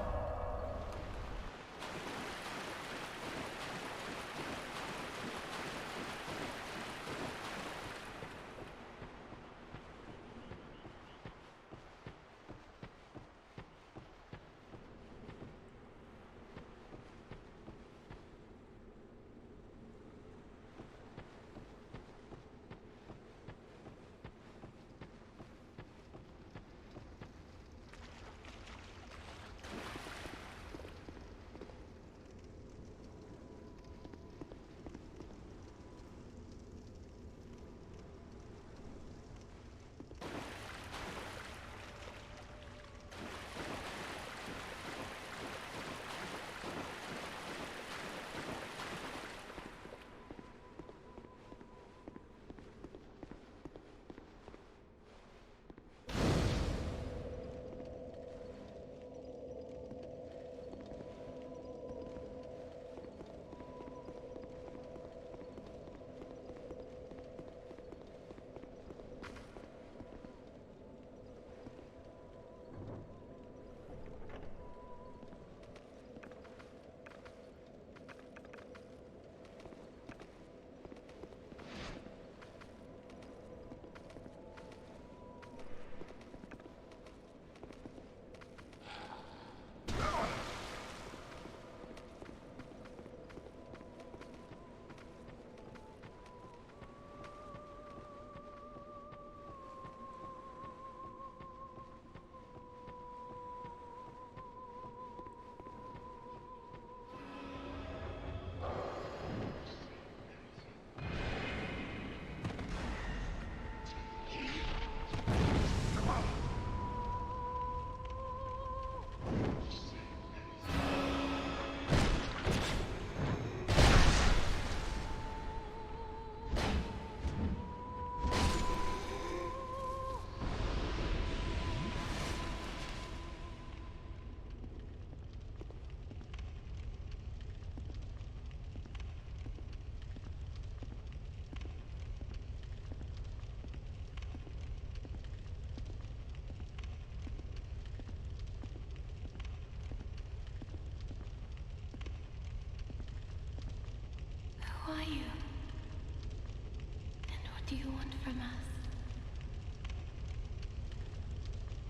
do you want from us?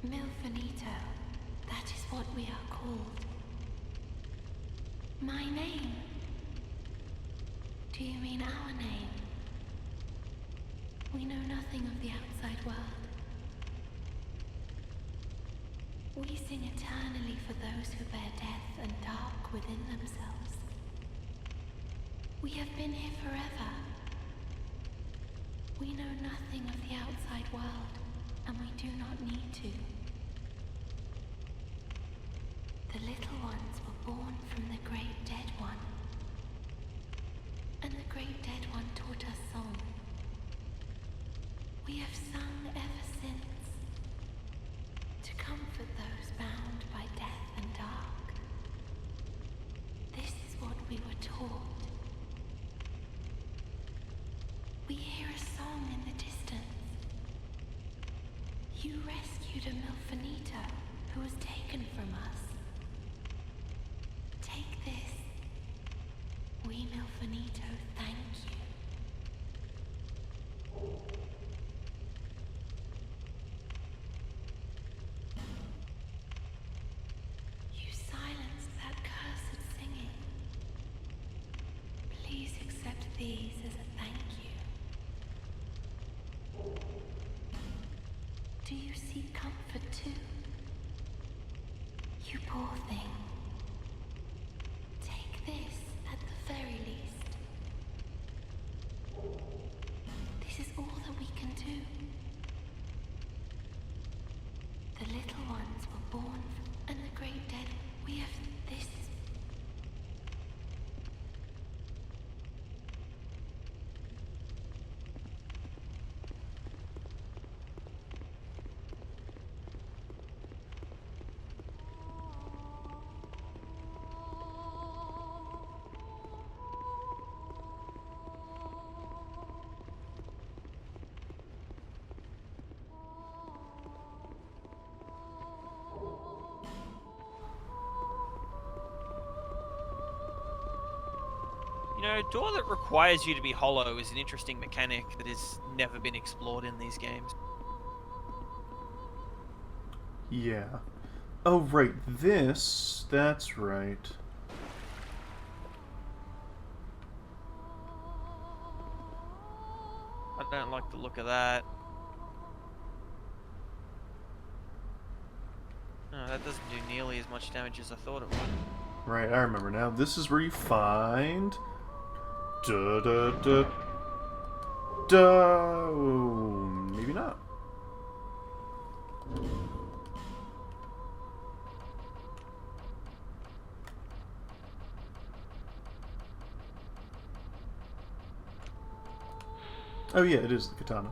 Milfinito, that is what we are called. My name? Do you mean our name? We know nothing of the outside world. We sing eternally for those who bear death and dark within themselves. We have been here forever. We know nothing of the outside world, and we do not need to. The little ones were born from the great dead one. And the great dead one taught us song. We have sung ever since, to comfort those bound by death and dark. This is what we were taught. We hear a song in the distance. You rescued a Milfinito who was taken from us. Take this. We Milfinito thank you. You silenced that cursed singing. Please accept these as a thank you. Do you seek comfort too? You poor thing. Take this at the very least. This is all that we can do. The little ones were born and the great dead. We have this. You know, a door that requires you to be hollow is an interesting mechanic that has never been explored in these games. Yeah. Oh, right. This... That's right. I don't like the look of that. No, that doesn't do nearly as much damage as I thought it would. Right, I remember now. This is where you find... Da-da-da... Da... Maybe not. Oh yeah, it is the katana.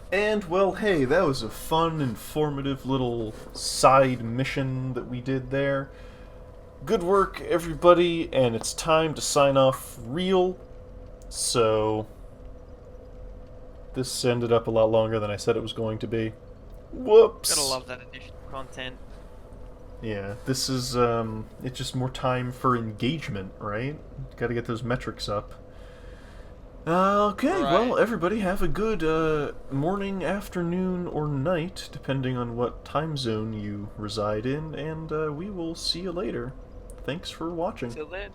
And, well, hey, that was a fun, informative little side mission that we did there. Good work, everybody, and it's time to sign off real. So, this ended up a lot longer than I said it was going to be. Whoops! Gotta love that additional content. Yeah, this is, it's just more time for engagement, right? Gotta get those metrics up. Okay, Right. well, everybody have a good morning, afternoon, or night, depending on what time zone you reside in, and we will see you later. Thanks for watching. Till then.